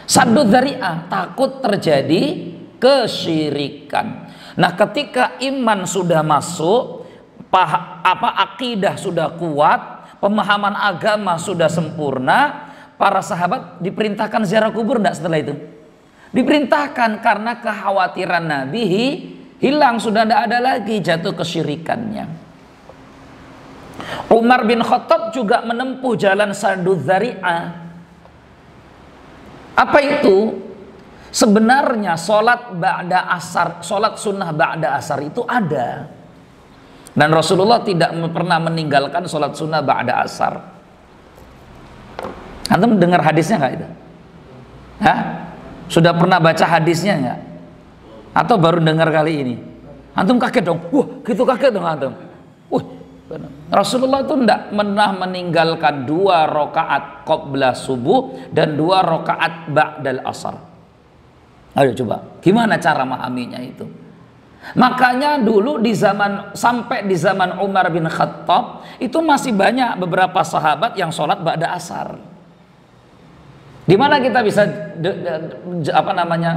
Saddud dzari'ah, takut terjadi kesyirikan. Nah, ketika iman sudah masuk, akidah sudah kuat, pemahaman agama sudah sempurna, para sahabat diperintahkan ziarah kubur enggak setelah itu? Diperintahkan, karena kekhawatiran Nabi hilang, sudah tidak ada lagi jatuh kesyirikannya. Umar bin Khattab juga menempuh jalan saddud dzari'ah. Apa itu? Sebenarnya sholat ba'da asar, sholat sunnah ba'da asar itu ada, dan Rasulullah tidak pernah meninggalkan sholat sunnah ba'da asar. Antum dengar hadisnya nggak itu? Hah? Sudah pernah baca hadisnya nggak? Atau baru dengar kali ini? Antum kaget dong. Wah, gitu kaget dong antum. Wah, Rasulullah itu tidak pernah meninggalkan 2 rakaat qabla subuh dan 2 rakaat ba'dal asar. Ayo coba, gimana cara memahaminya itu? Makanya dulu sampai di zaman Umar bin Khattab itu masih banyak beberapa sahabat yang sholat ba'da asar. Di mana kita bisa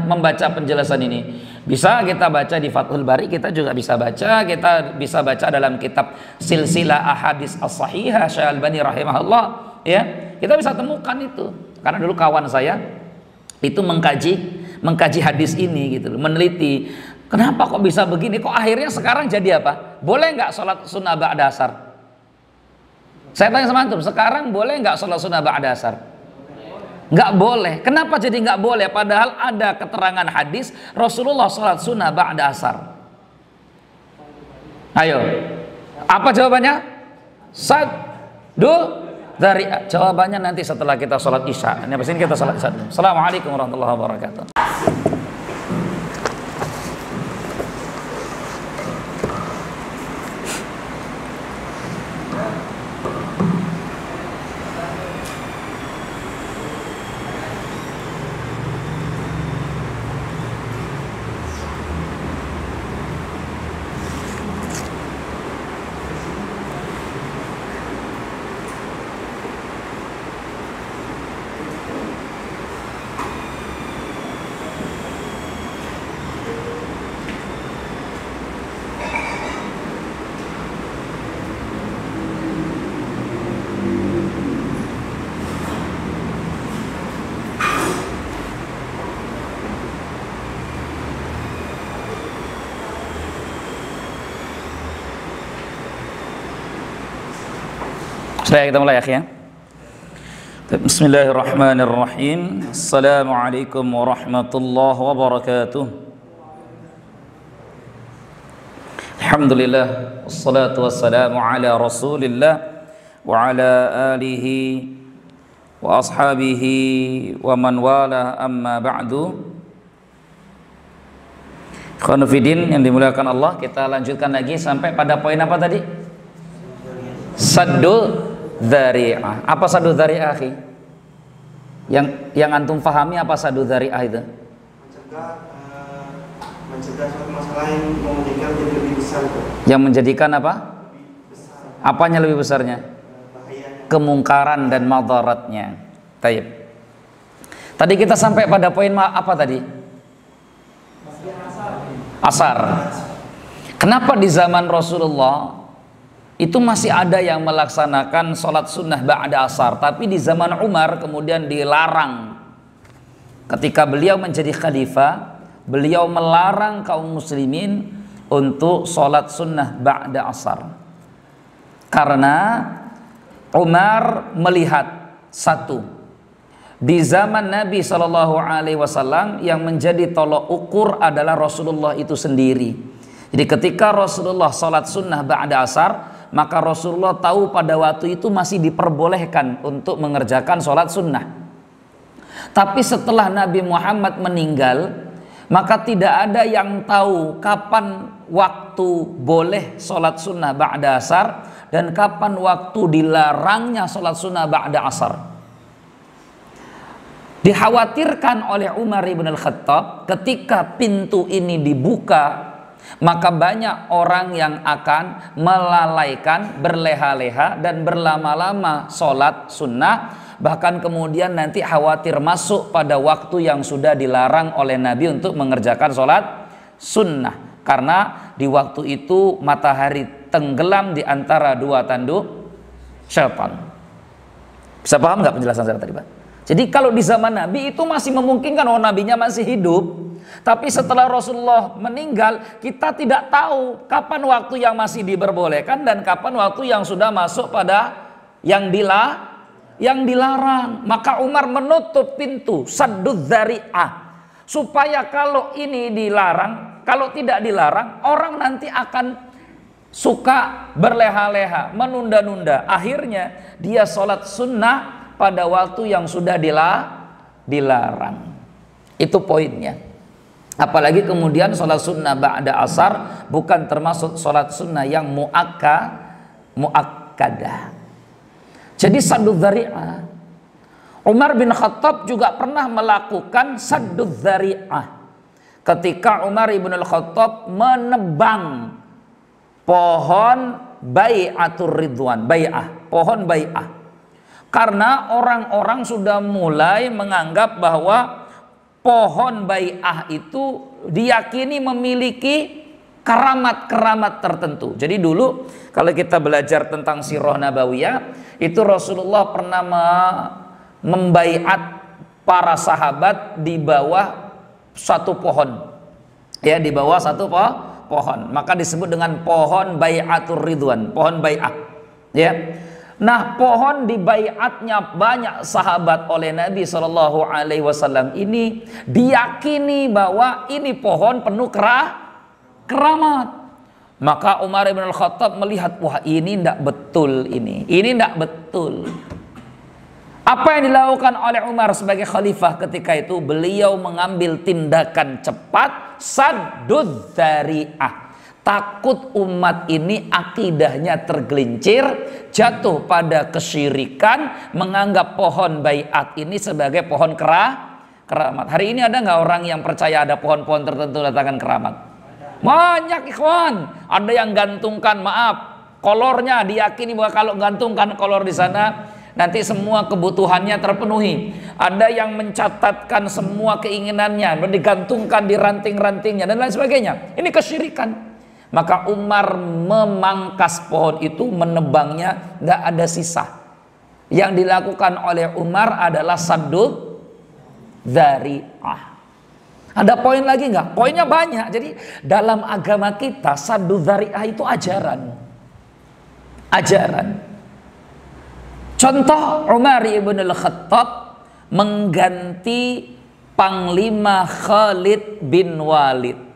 membaca penjelasan ini? Bisa kita baca di Fathul Bari, kita juga bisa baca dalam kitab Silsilah Ahadits As-Sahihah Syekh Albani rahimahullah, ya. Kita bisa temukan itu. Karena dulu kawan saya itu mengkaji hadis ini gitu, meneliti. Kenapa kok bisa begini? Kok akhirnya sekarang jadi apa? Boleh nggak sholat sunnah ba'da asar? Saya tanya sama antum, sekarang boleh nggak sholat sunnah ba'da asar? Nggak boleh. Kenapa jadi nggak boleh? Padahal ada keterangan hadis Rasulullah sholat sunnah ba'da asar. Ayo, apa jawabannya? Dari jawabannya nanti setelah kita sholat isya. Ini abis ini kita sholat isya. Assalamualaikum warahmatullahi wabarakatuh. Sudah kita mulai ya. Bismillahirrahmanirrahim. Assalamualaikum warahmatullahi wabarakatuh. Alhamdulillah, wassalatu wassalamu ala Rasulillah wa ala alihi wa ashabihi wa man wala, amma ba'du. Ikhwanu fiddin yang dimuliakan Allah, kita lanjutkan lagi sampai pada poin apa tadi? Saddul dzari'ah. Apa saddu dzari'ah, akhi? Yang antum pahami apa saddu dzari'ah itu? Mencegah suatu masalah yang menjadikan jadi lebih besar. Yang menjadikan apa? Besar. Apanya lebih besarnya? Bahayanya. Kemungkaran dan madaratnya. Taib. Tadi kita sampai pada poin apa tadi? Asar. Kenapa di zaman Rasulullah itu masih ada yang melaksanakan sholat sunnah ba'da asar, tapi di zaman Umar kemudian dilarang. Ketika beliau menjadi khalifah, beliau melarang kaum muslimin untuk sholat sunnah ba'da asar. Karena Umar melihat satu, di zaman Nabi SAW yang menjadi tolok ukur adalah Rasulullah itu sendiri. Jadi ketika Rasulullah sholat sunnah ba'da asar, maka Rasulullah tahu pada waktu itu masih diperbolehkan untuk mengerjakan sholat sunnah. Tapi setelah Nabi Muhammad meninggal, maka tidak ada yang tahu kapan waktu boleh sholat sunnah ba'da asar dan kapan waktu dilarangnya sholat sunnah ba'da asar. Dikhawatirkan oleh Umar ibn al-Khattab, ketika pintu ini dibuka, maka banyak orang yang akan melalaikan, berleha-leha dan berlama-lama sholat sunnah, bahkan kemudian nanti khawatir masuk pada waktu yang sudah dilarang oleh Nabi untuk mengerjakan sholat sunnah, karena di waktu itu matahari tenggelam di antara 2 tanduk syaitan. Bisa paham nggak penjelasan saya tadi, Pak? Jadi kalau di zaman Nabi itu masih memungkinkan, nabinya masih hidup. Tapi setelah Rasulullah meninggal, kita tidak tahu kapan waktu yang masih diperbolehkan dan kapan waktu yang sudah masuk pada yang dilarang. Maka Umar menutup pintu saddud dzari'ah, supaya kalau ini dilarang, kalau tidak dilarang, orang nanti akan suka berleha-leha, menunda-nunda. Akhirnya dia sholat sunnah pada waktu yang sudah dilarang. Itu poinnya. Apalagi kemudian sholat sunnah ba'da asar bukan termasuk sholat sunnah yang muakkadah. Jadi saddu dzari'ah. Umar bin Khattab juga pernah melakukan saddu dzari'ah. Ketika Umar bin Khattab menebang pohon bai'atur ridwan, pohon bai'ah. Karena orang-orang sudah mulai menganggap bahwa pohon bai'ah itu diyakini memiliki keramat-keramat tertentu. Jadi dulu kalau kita belajar tentang sirah nabawiyah, itu Rasulullah pernah membaiat para sahabat di bawah satu pohon. Ya, di bawah satu pohon. Maka disebut dengan pohon bai'atur ridwan, pohon bai'ah. Ya. Nah, pohon dibaiatnya banyak sahabat oleh Nabi Shallallahu Alaihi Wasallam ini diyakini bahwa ini pohon penuh keramat. Maka Umar bin Khattab melihat, wah ini tidak betul, ini tidak betul. Apa yang dilakukan oleh Umar sebagai khalifah ketika itu? Beliau mengambil tindakan cepat, saddud dzari'ah. Takut umat ini akidahnya tergelincir, jatuh pada kesyirikan, menganggap pohon baiat ini sebagai pohon keramat. Hari ini ada nggak orang yang percaya ada pohon-pohon tertentu datangkan keramat? Banyak ikhwan. Ada yang gantungkan, kolornya, diyakini bahwa kalau gantungkan kolor di sana nanti semua kebutuhannya terpenuhi. Ada yang mencatatkan semua keinginannya, digantungkan di ranting-rantingnya dan lain sebagainya. Ini kesyirikan. Maka Umar memangkas pohon itu, menebangnya, nggak ada sisa. Yang dilakukan oleh Umar adalah saddud dzari'ah. Ada poin lagi nggak? Poinnya banyak. Jadi dalam agama kita saddud dzari'ah itu ajaran. Contoh, Umar ibn al-Khattab mengganti Panglima Khalid bin Walid.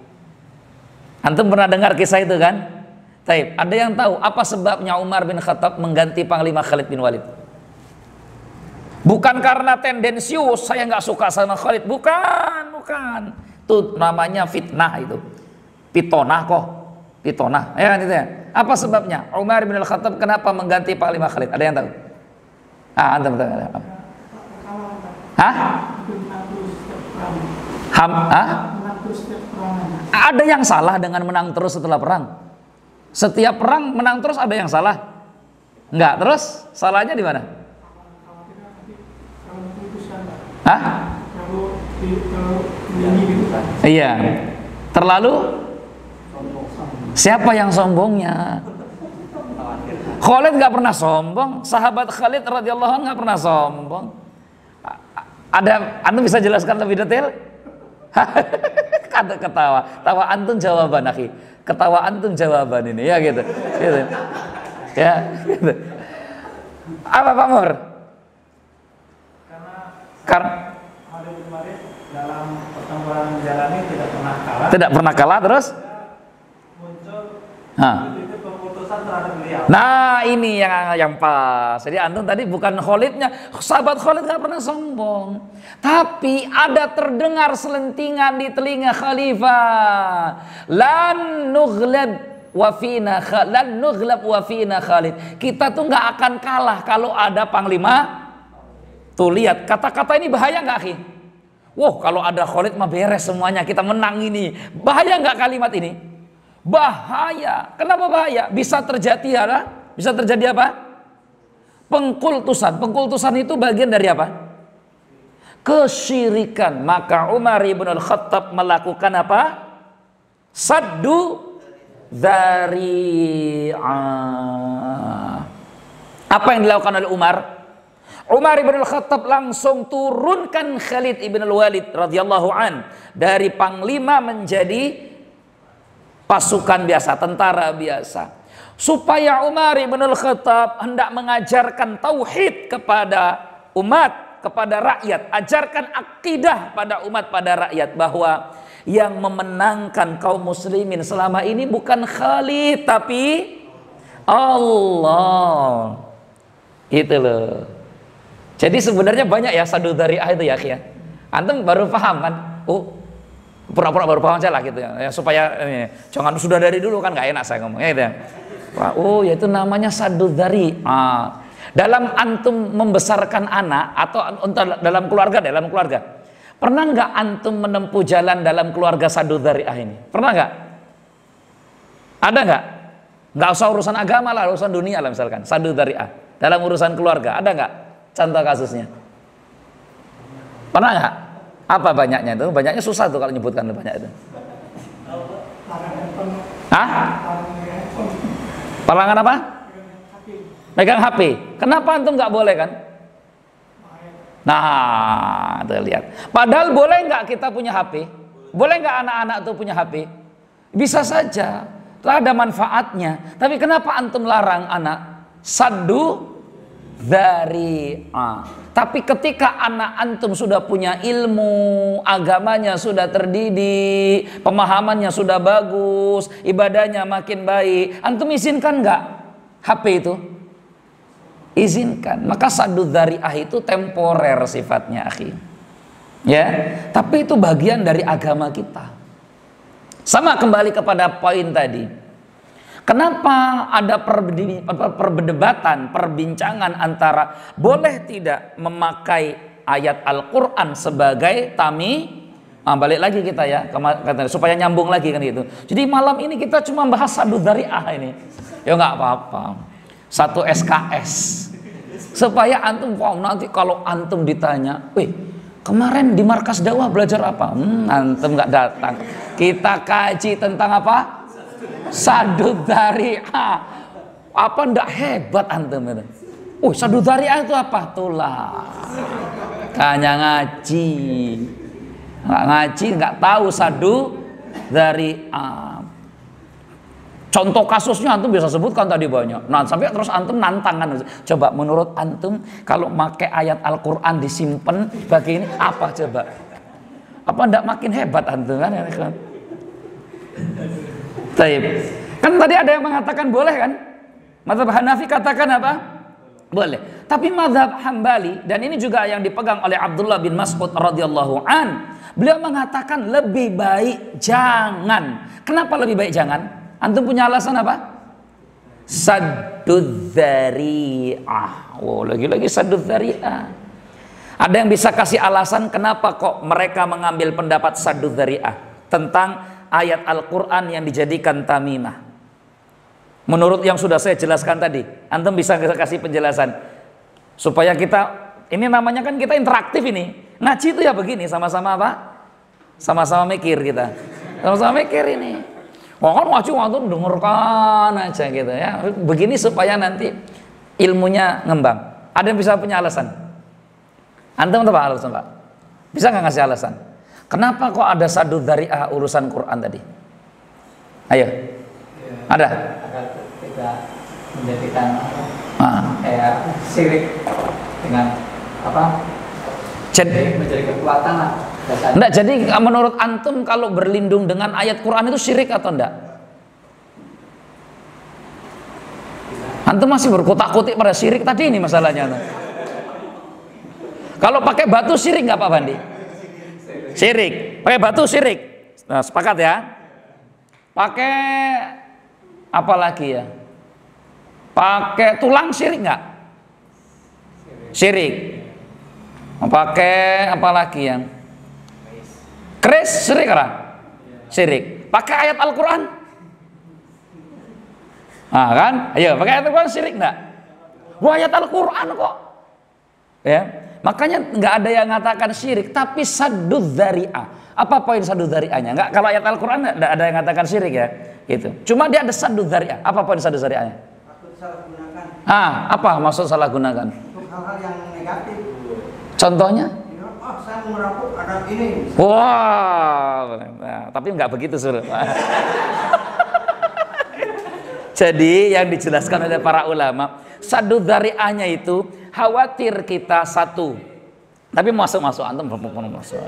Antum pernah dengar kisah itu kan? Taib. Ada yang tahu apa sebabnya Umar bin Khattab mengganti Panglima Khalid bin Walid? Bukan karena tendensius, saya nggak suka sama Khalid. Bukan. Itu namanya fitnah itu. Pitonah. Ya kan itu ya. Apa sebabnya? Umar bin Khattab kenapa mengganti Panglima Khalid? Ada yang tahu? Antum tahu? Ada yang salah dengan menang terus setelah perang? Setiap perang menang terus ada yang salah? Enggak, terus salahnya di mana? Iya. Terlalu? Siapa yang sombongnya? Khalid nggak pernah sombong. Sahabat Khalid radhiyallahu anhu nggak pernah sombong. Antum bisa jelaskan lebih detail? Tawa antum jawaban, akhi. Ketawa antum jawaban ini, ya gitu. Ya, gitu. Apa Pak Mur? Karena Khalid bin Walid dalam pertempuran menjalani tidak pernah kalah terus muncul itu keputusan terhadap beliau. Nah, ini yang pas. Jadi antum tadi bukan Khalidnya, sahabat Khalid nggak pernah sombong. Tapi ada terdengar selentingan di telinga khalifah. Lan nughlab wa fina Khalid. Kita tuh nggak akan kalah kalau ada panglima. Tuh lihat, kata-kata ini bahaya nggak, akhi? Wah, kalau ada Khalid mah beres semuanya, kita menang ini. Bahaya nggak kalimat ini? Bahaya. Kenapa bahaya? Bisa terjadi apa? Pengkultusan. Pengkultusan itu bagian dari apa? Kesyirikan. Maka Umar ibn al-Khattab melakukan apa? Saddu dzari'ah. Apa yang dilakukan oleh Umar? Umar ibn al-Khattab langsung turunkan Khalid ibn al-Walid radhiyallahu an dari panglima menjadi pasukan biasa, tentara biasa, supaya Umar ibn al-Khattab hendak mengajarkan tauhid kepada umat, kepada rakyat, ajarkan akidah pada umat, pada rakyat, bahwa yang memenangkan kaum muslimin selama ini bukan Khalid tapi Allah. Itu loh. Jadi sebenarnya banyak ya saddu dzari'ah itu ya, Antum baru paham kan? Oh, pura-pura baru paham aja lah gitu ya, supaya jangan sudah dari dulu kan nggak enak saya ngomongnya gitu ya. Oh, yaitu namanya saddu dzari'ah. Dalam antum membesarkan anak atau dalam keluarga, pernah nggak antum menempuh jalan dalam keluarga saddu dzari'ah ini? Pernah nggak? Ada nggak? Nggak usah urusan agama lah, urusan dunia lah misalkan, saddu dzari'ah dalam urusan keluarga, ada nggak contoh kasusnya? Pernah nggak? Apa banyaknya itu? Banyaknya susah tuh kalau nyebutkan banyak itu. Hah? Larangan apa? Megang HP. Kenapa antum nggak boleh kan? Nah, tuh lihat. Padahal boleh nggak kita punya HP? Boleh nggak anak-anak tuh punya HP? Bisa saja. Ada manfaatnya. Tapi kenapa antum larang anak? Saddu dzari'ah. Tapi ketika anak antum sudah punya ilmu, agamanya sudah terdidik, pemahamannya sudah bagus, ibadahnya makin baik, antum izinkan nggak HP itu? Izinkan. Maka saddu dzari'ah itu temporer sifatnya, akhi. Ya, tapi itu bagian dari agama kita. Sama kembali kepada poin tadi. Kenapa ada perdebatan, perbincangan antara boleh tidak memakai ayat Al-Quran sebagai balik lagi kita ya, supaya nyambung lagi kan gitu. Jadi malam ini kita cuma bahas saddu dzari'ah ini. Ya nggak apa-apa. Satu SKS. Supaya antum nanti kalau antum ditanya, "Wih, kemarin di markas dakwah belajar apa?" Antum nggak datang. Kita kaji tentang apa? Saddu dzari'ah. Apa ndak hebat antum itu? Oh, saddu dzari'ah itu apa? Tulah. Hanya ngaji. Nggak ngaji, nggak tahu saddu dzari'ah. Contoh kasusnya antum bisa sebutkan tadi banyak. Nah, sampai terus antum nantang kan. Coba menurut antum kalau pakai ayat Al-Qur'an disimpan bagi ini apa coba? Apa ndak makin hebat antum kan? Taib. Kan tadi ada yang mengatakan boleh kan? Mazhab Hanafi katakan apa? Boleh. Tapi mazhab Hambali, dan ini juga yang dipegang oleh Abdullah bin Mas'ud radhiyallahu an, beliau mengatakan lebih baik jangan. Kenapa lebih baik jangan? Antum punya alasan apa? Saddu dzari'ah. Oh, lagi-lagi saddu dzari'ah. Ada yang bisa kasih alasan kenapa kok mereka mengambil pendapat saddu dzari'ah tentang ayat Al-Quran yang dijadikan tamimah? Menurut yang sudah saya jelaskan tadi, antum bisa kasih penjelasan supaya kita, ini namanya kan kita interaktif ini. Ngaji itu ya begini, sama-sama apa? Sama-sama mikir kita. Sama-sama mikir ini. Wah, kan ngaji antum dengarkan aja gitu ya. Begini supaya nanti ilmunya ngembang. Ada yang bisa punya alasan? Antum apa alasan, Pak? Bisa nggak ngasih alasan? Kenapa kok ada saddu dzari'ah urusan Quran tadi? Ayo. Ada? Agar tidak menjadikan kayak syirik dengan apa? Jadi menjadi kekuatan lah. Enggak, jadi menurut antum kalau berlindung dengan ayat Quran itu syirik atau enggak? Antum masih berkutak-kutik pada syirik tadi ini masalahnya. Kalau pakai batu syirik nggak Pak Bandi? Syirik. Pakai batu syirik. Nah, sepakat ya. Pakai apa lagi ya? Pakai tulang syirik nggak? Syirik. Pakai apa lagi yang? Keris syirik kan? Syirik. Pakai ayat Al-Quran? Nah kan? Ayo, pakai ayat Al-Quran syirik nggak? Wah, ayat Al-Quran kok. Ya. Makanya nggak ada yang mengatakan syirik, tapi saddu dzari'ah. Apa poin saddu dzari'ahnya? Nggak, kalau ayat Al-Quran nggak ada yang mengatakan syirik ya, gitu. Cuma dia ada saddu dzari'ah. Apa poin saddu dzari'ahnya? Apa maksud salah gunakan? Untuk hal-hal yang negatif. Contohnya? Oh, saya mau merampok ada ini. Wah, nah, tapi nggak begitu suruh. Jadi yang dijelaskan oleh para ulama, saddu dzari'ahnya itu khawatir kita satu. Tapi masuk antum masuk.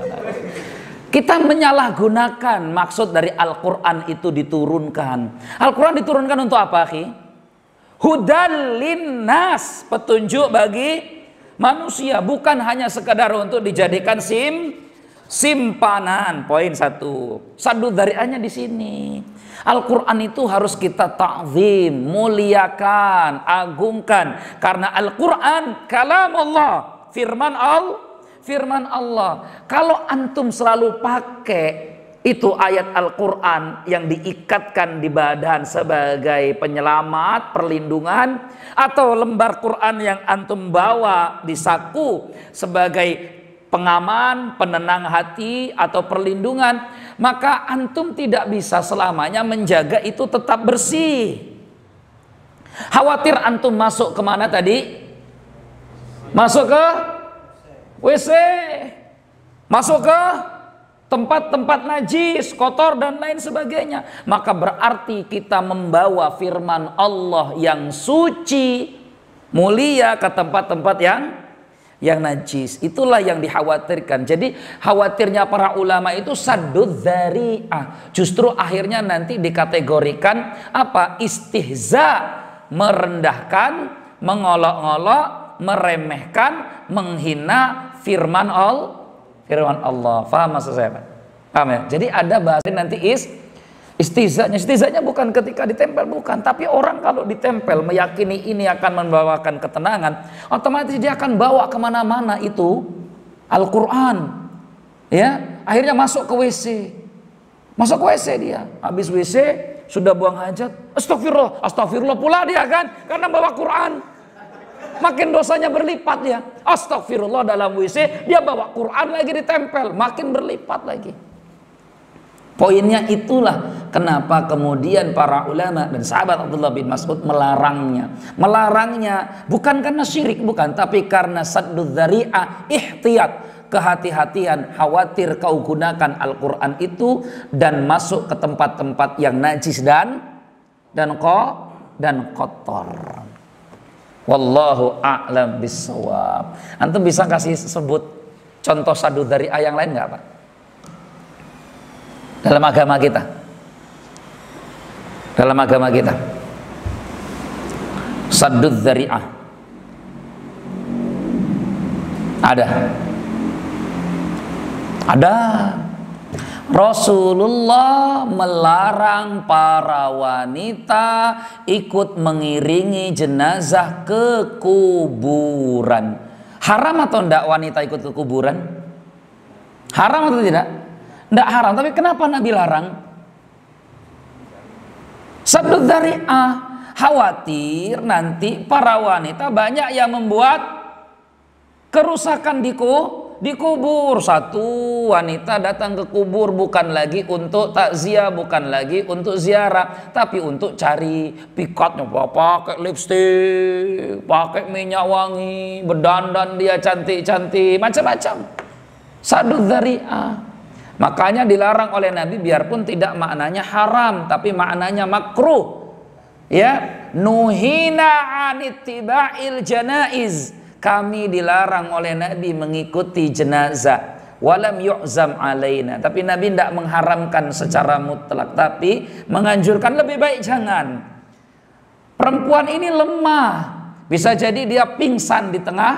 Kita menyalahgunakan maksud dari Al-Quran itu diturunkan. Al-Quran diturunkan untuk apa, akhi? Hudal linnas, petunjuk bagi manusia, bukan hanya sekadar untuk dijadikan simpanan. Poin 1. Saddu dzari'ahnya di sini. Al-Quran itu harus kita ta'zim, muliakan, agungkan, karena Al-Quran kalam Allah, firman Allah. Kalau antum selalu pakai itu ayat Al-Quran yang diikatkan di badan sebagai penyelamat, perlindungan, atau lembar Quran yang antum bawa di saku sebagai pengaman, penenang hati, atau perlindungan, maka antum tidak bisa selamanya menjaga itu tetap bersih. Khawatir antum masuk kemana tadi? Masuk ke WC, masuk ke tempat-tempat najis, kotor, dan lain sebagainya. Maka berarti kita membawa firman Allah yang suci, mulia ke tempat-tempat yang najis. Itulah yang dikhawatirkan. Jadi khawatirnya para ulama itu saddud dzari'ah. Justru akhirnya nanti dikategorikan apa? Istihza, merendahkan, mengolok-olok, meremehkan, menghina firman Allah. Paham maksud saya, Pak? Paham ya? Jadi ada bahasa nanti istihzanya. Istihzanya bukan ketika ditempel, bukan. Tapi orang kalau ditempel meyakini ini akan membawakan ketenangan, otomatis dia akan bawa kemana-mana itu Al-Quran. Ya, akhirnya masuk ke WC. Masuk ke WC dia. Habis WC sudah buang hajat, astagfirullah pula dia kan, karena bawa Quran. Makin dosanya berlipat ya. Astagfirullah dalam WC, dia bawa Quran lagi ditempel, makin berlipat lagi. Poinnya itulah kenapa kemudian para ulama dan sahabat Abdullah bin Mas'ud melarangnya. Melarangnya bukan karena syirik, bukan, tapi karena saddud dzari'ah, ihtiyat, kehati-hatian, khawatir kau gunakan Al-Quran itu dan masuk ke tempat-tempat yang najis dan kotor. Wallahu a'lam bissawab. Antum bisa kasih sebut contoh saddud dzari'ah yang lain nggak, Pak? Dalam agama kita. Saddud dzari'ah. Ada. Rasulullah melarang para wanita ikut mengiringi jenazah ke kuburan. Haram atau enggak wanita ikut ke kuburan? Haram atau tidak? Enggak haram, tapi kenapa Nabi larang? Saddud dzari'ah, khawatir nanti para wanita banyak yang membuat kerusakan di kubur. Satu wanita datang ke kubur bukan lagi untuk takziah, bukan lagi untuk ziarah, tapi untuk cari pikatnya, pakai lipstik, pakai minyak wangi, berdandan dia cantik-cantik, macam-macam. Saddud dzari'ah. Makanya dilarang oleh Nabi, biarpun tidak maknanya haram, tapi maknanya makruh. Ya, nuhina anittiba'il janaiz. Kami dilarang oleh Nabi mengikuti jenazah. Walam yu'zam alaina. Tapi Nabi tidak mengharamkan secara mutlak, tapi menganjurkan lebih baik jangan. Perempuan ini lemah. Bisa jadi dia pingsan di tengah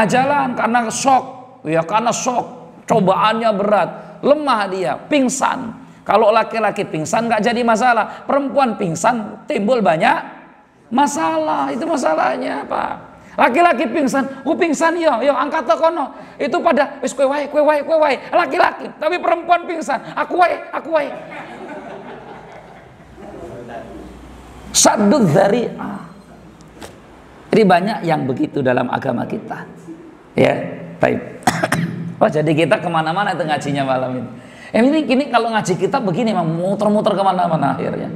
jalan karena shock. Ya, karena shock. Cobaannya berat. Lemah dia, pingsan. Kalau laki-laki pingsan nggak jadi masalah. Perempuan pingsan timbul banyak masalah. Itu masalahnya, Pak. Laki-laki pingsan, pingsan yo angkat kono. Itu pada wis kowe wae. Laki-laki, tapi perempuan pingsan, aku wae. Saddud dzari'ah. Jadi banyak yang begitu dalam agama kita. Ya, baik. Oh, jadi kita kemana-mana itu ngajinya malam ini. Ini kalau ngaji kita begini, memang muter-muter kemana-mana akhirnya.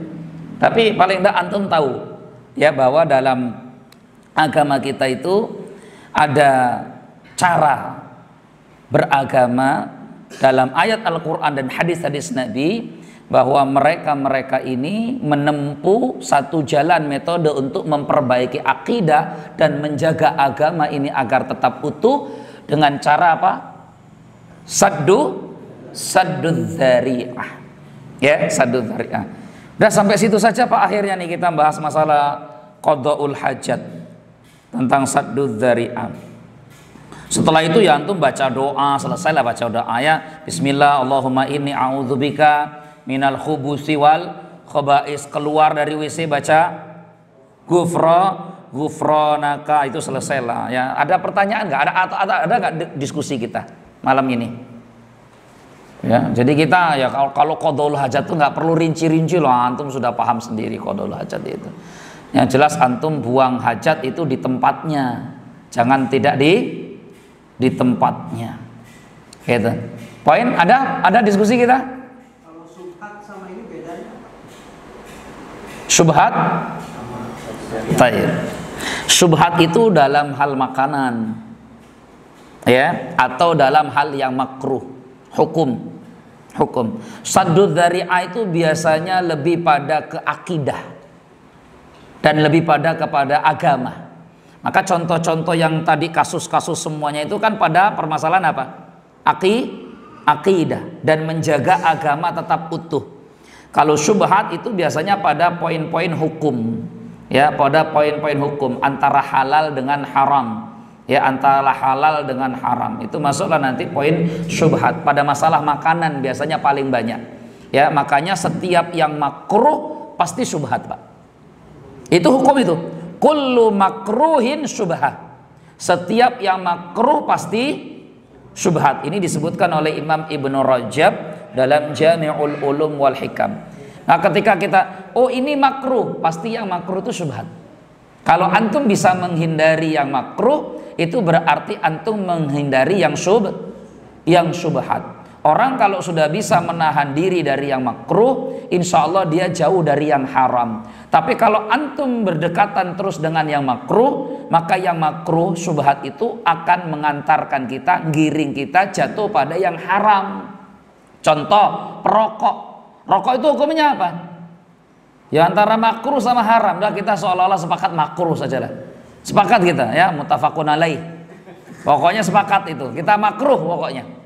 Tapi paling tidak antum tahu ya bahwa dalam agama kita itu ada cara beragama dalam ayat Al-Quran dan hadis-hadis Nabi, bahwa mereka ini menempuh satu jalan metode untuk memperbaiki akidah dan menjaga agama ini agar tetap utuh dengan cara apa? Saddud dzari'ah. Ya, saddud dzari'ah. Udah sampai situ saja Pak, akhirnya nih kita bahas masalah qada'ul hajat, tentang saddud dzari'ah. Setelah itu ya antum baca doa, selesailah baca doa ya. Bismillah, Allahumma inni a'udzubika minal khubusi wal khaba'is. Keluar dari WC baca ghufranaka, itu selesailah ya. Ada pertanyaan nggak? Ada nggak diskusi kita malam ini? Ya, jadi kita ya kalau qadhaul hajat tuh nggak perlu rinci-rinci loh, antum sudah paham sendiri qadhaul hajat itu. Yang jelas antum buang hajat itu di tempatnya, jangan tidak di tempatnya. Gitu. Poin ada diskusi kita? Kalau subhat sama ini bedanya apa? Subhat? Baik. Subhat itu dalam hal makanan. Ya, atau dalam hal yang makruh. Hukum. Saddud dzari'ah itu biasanya lebih pada ke akidah dan lebih pada kepada agama. Maka contoh-contoh yang tadi kasus-kasus semuanya itu kan pada permasalahan apa? Akidah dan menjaga agama tetap utuh. Kalau syubhat itu biasanya pada poin-poin hukum, ya, pada poin-poin hukum antara halal dengan haram, ya, antara halal dengan haram. Itu masuklah nanti poin syubhat. Pada masalah makanan biasanya paling banyak, ya, makanya setiap yang makruh pasti syubhat, Pak. Itu hukum itu. Kullu makruhin syubhat. Setiap yang makruh pasti syubhat. Ini disebutkan oleh Imam Ibnu Rajab dalam Jami'ul Ulum wal Hikam. Nah, ketika kita ini makruh, pasti yang makruh itu syubhat. Kalau antum bisa menghindari yang makruh, itu berarti antum menghindari yang syubhat. Orang kalau sudah bisa menahan diri dari yang makruh, insya Allah dia jauh dari yang haram. Tapi kalau antum berdekatan terus dengan yang makruh, maka yang makruh syubhat itu akan mengantarkan kita, giring kita jatuh pada yang haram. Contoh, perokok. Rokok itu hukumnya apa? Ya antara makruh sama haram. Dah kita seolah-olah sepakat makruh sajalah. Sepakat kita ya, muttafaqun alaih. Pokoknya sepakat itu. Kita makruh pokoknya.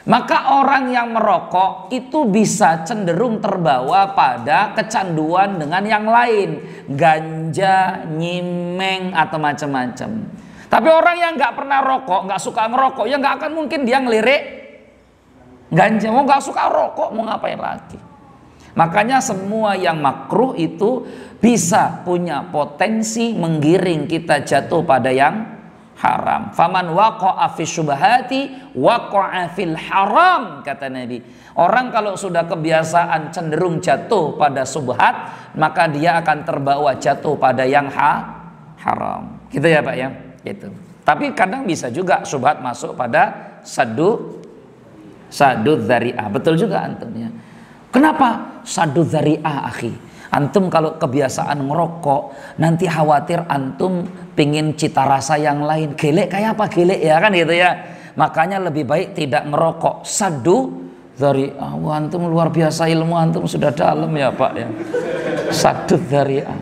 Maka orang yang merokok itu bisa cenderung terbawa pada kecanduan dengan yang lain, ganja, nyimeng atau macam-macam. Tapi orang yang nggak pernah rokok, nggak suka merokok, ya nggak akan mungkin dia ngelirik ganja. Mau nggak suka rokok, mau ngapain lagi? Makanya semua yang makruh itu bisa punya potensi menggiring kita jatuh pada yang haram. Faman waqa'a fi syubhati waqa'a fil haram, kata Nabi. Orang kalau sudah kebiasaan cenderung jatuh pada subhat, maka dia akan terbawa jatuh pada yang haram. Gitu ya Pak ya? Gitu. Tapi kadang bisa juga subhat masuk pada saddud dzari'ah. Betul juga antum ya. Kenapa saddud dzari'ah, akhi? Antum kalau kebiasaan ngerokok, nanti khawatir antum pingin cita rasa yang lain. Gelek kayak apa gelek ya kan gitu ya. Makanya lebih baik tidak ngerokok. Saddud dzari'ah. Wah, antum luar biasa, ilmu antum sudah dalam ya Pak ya. Saddud dzari'ah.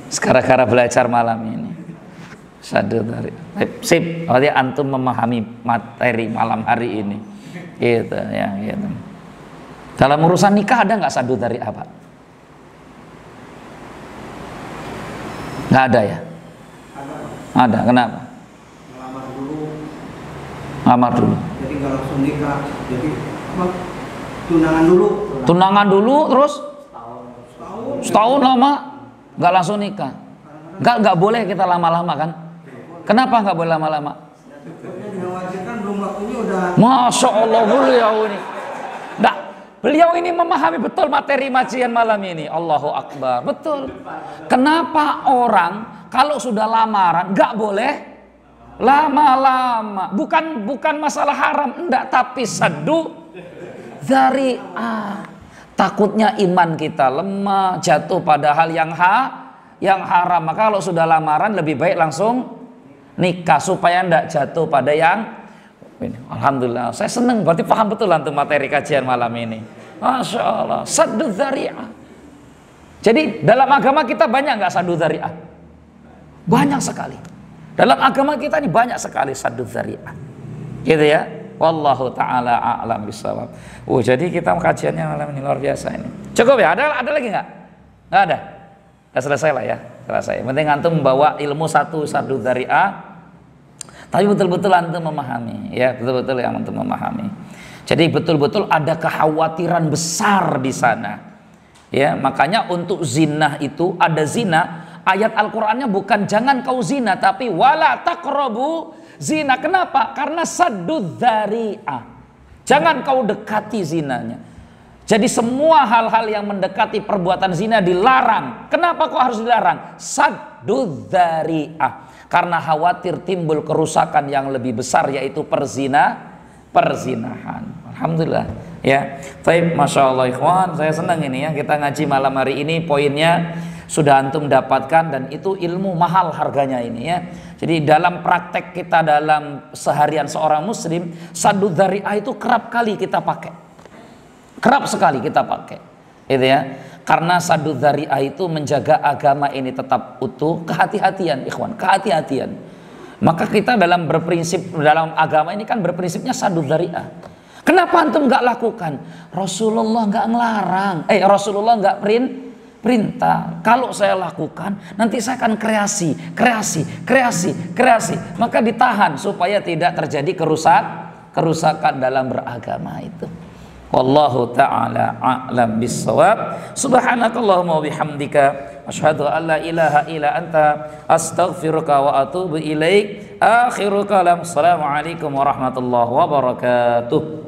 Sekarang belajar malam ini. Saddud dzari'ah. Sip. Berarti antum memahami materi malam hari ini. Gitu ya, gitu. Dalam urusan nikah ada nggak saddud dzari'ah, Pak? Nggak ada ya? Ada. Kenapa? Ngelamar dulu. Jadi nggak langsung nikah. Jadi tunangan dulu. Tunangan dulu terus? Setahun lama nggak langsung nikah. Nggak boleh kita lama-lama kan? Kenapa nggak boleh lama-lama? Diwajibkan belum waktunya udah. Masya Allah, beliau ini. Nggak. Beliau ini memahami betul materi majian malam ini. Allahu Akbar. Betul. Kenapa orang kalau sudah lamaran nggak boleh lama-lama? Bukan masalah haram, enggak, tapi saddud dzari'ah. Takutnya iman kita lemah, jatuh pada hal yang haram. Maka kalau sudah lamaran lebih baik langsung nikah supaya enggak jatuh pada yang ini. Alhamdulillah, saya senang, berarti paham betul antum materi kajian malam ini. Masya Allah, saddud dzari'ah. Jadi dalam agama kita banyak nggak saddud dzari'ah? Banyak sekali. Dalam agama kita ini banyak sekali saddud dzari'ah. Gitu ya. Wallahu taala a'lam bishawab. Jadi kita kajiannya malam ini luar biasa ini. Cukup ya? Ada lagi nggak? Nggak ada. Selesai lah ya. Selesai. Penting antum membawa ilmu satu saddud dzari'ah, Tapi betul-betul antum memahami, ya, betul-betul yang antum memahami. Jadi betul-betul ada kekhawatiran besar di sana. Ya, makanya untuk zina itu ada zina, ayat Al-Qur'annya bukan jangan kau zina, tapi wala taqrabu zina. Kenapa? Karena saddud dzari'ah. Jangan kau dekati zinanya. Jadi semua hal-hal yang mendekati perbuatan zina dilarang. Kenapa kok harus dilarang? Saddud dzari'ah. Karena khawatir timbul kerusakan yang lebih besar, yaitu perzinahan. Alhamdulillah, ya. Baik, masya Allah ikhwan, saya senang ini ya, kita ngaji malam hari ini poinnya sudah antum dapatkan, dan itu ilmu mahal harganya ini ya. Jadi dalam praktek kita dalam seharian seorang muslim, saddud dzari'ah itu kerap kali kita pakai, kerap sekali kita pakai, gitu ya. Karena saddud dzari'ah itu menjaga agama ini tetap utuh. Kehati-hatian ikhwan, kehati-hatian. Maka kita dalam berprinsip dalam agama ini kan berprinsipnya saddud dzari'ah. Kenapa antum nggak lakukan? Rasulullah nggak ngelarang, Rasulullah nggak perintah. Kalau saya lakukan, nanti saya akan kreasi. Maka ditahan supaya tidak terjadi kerusakan dalam beragama itu. Wallahu ta'ala a'lam bissawab. Subhanakallahumma wa bihamdika asyhadu an la ilaha illa anta astaghfiruka wa atubu ilaik. Akhiru kalam. Assalamualaikum warahmatullahi wabarakatuh.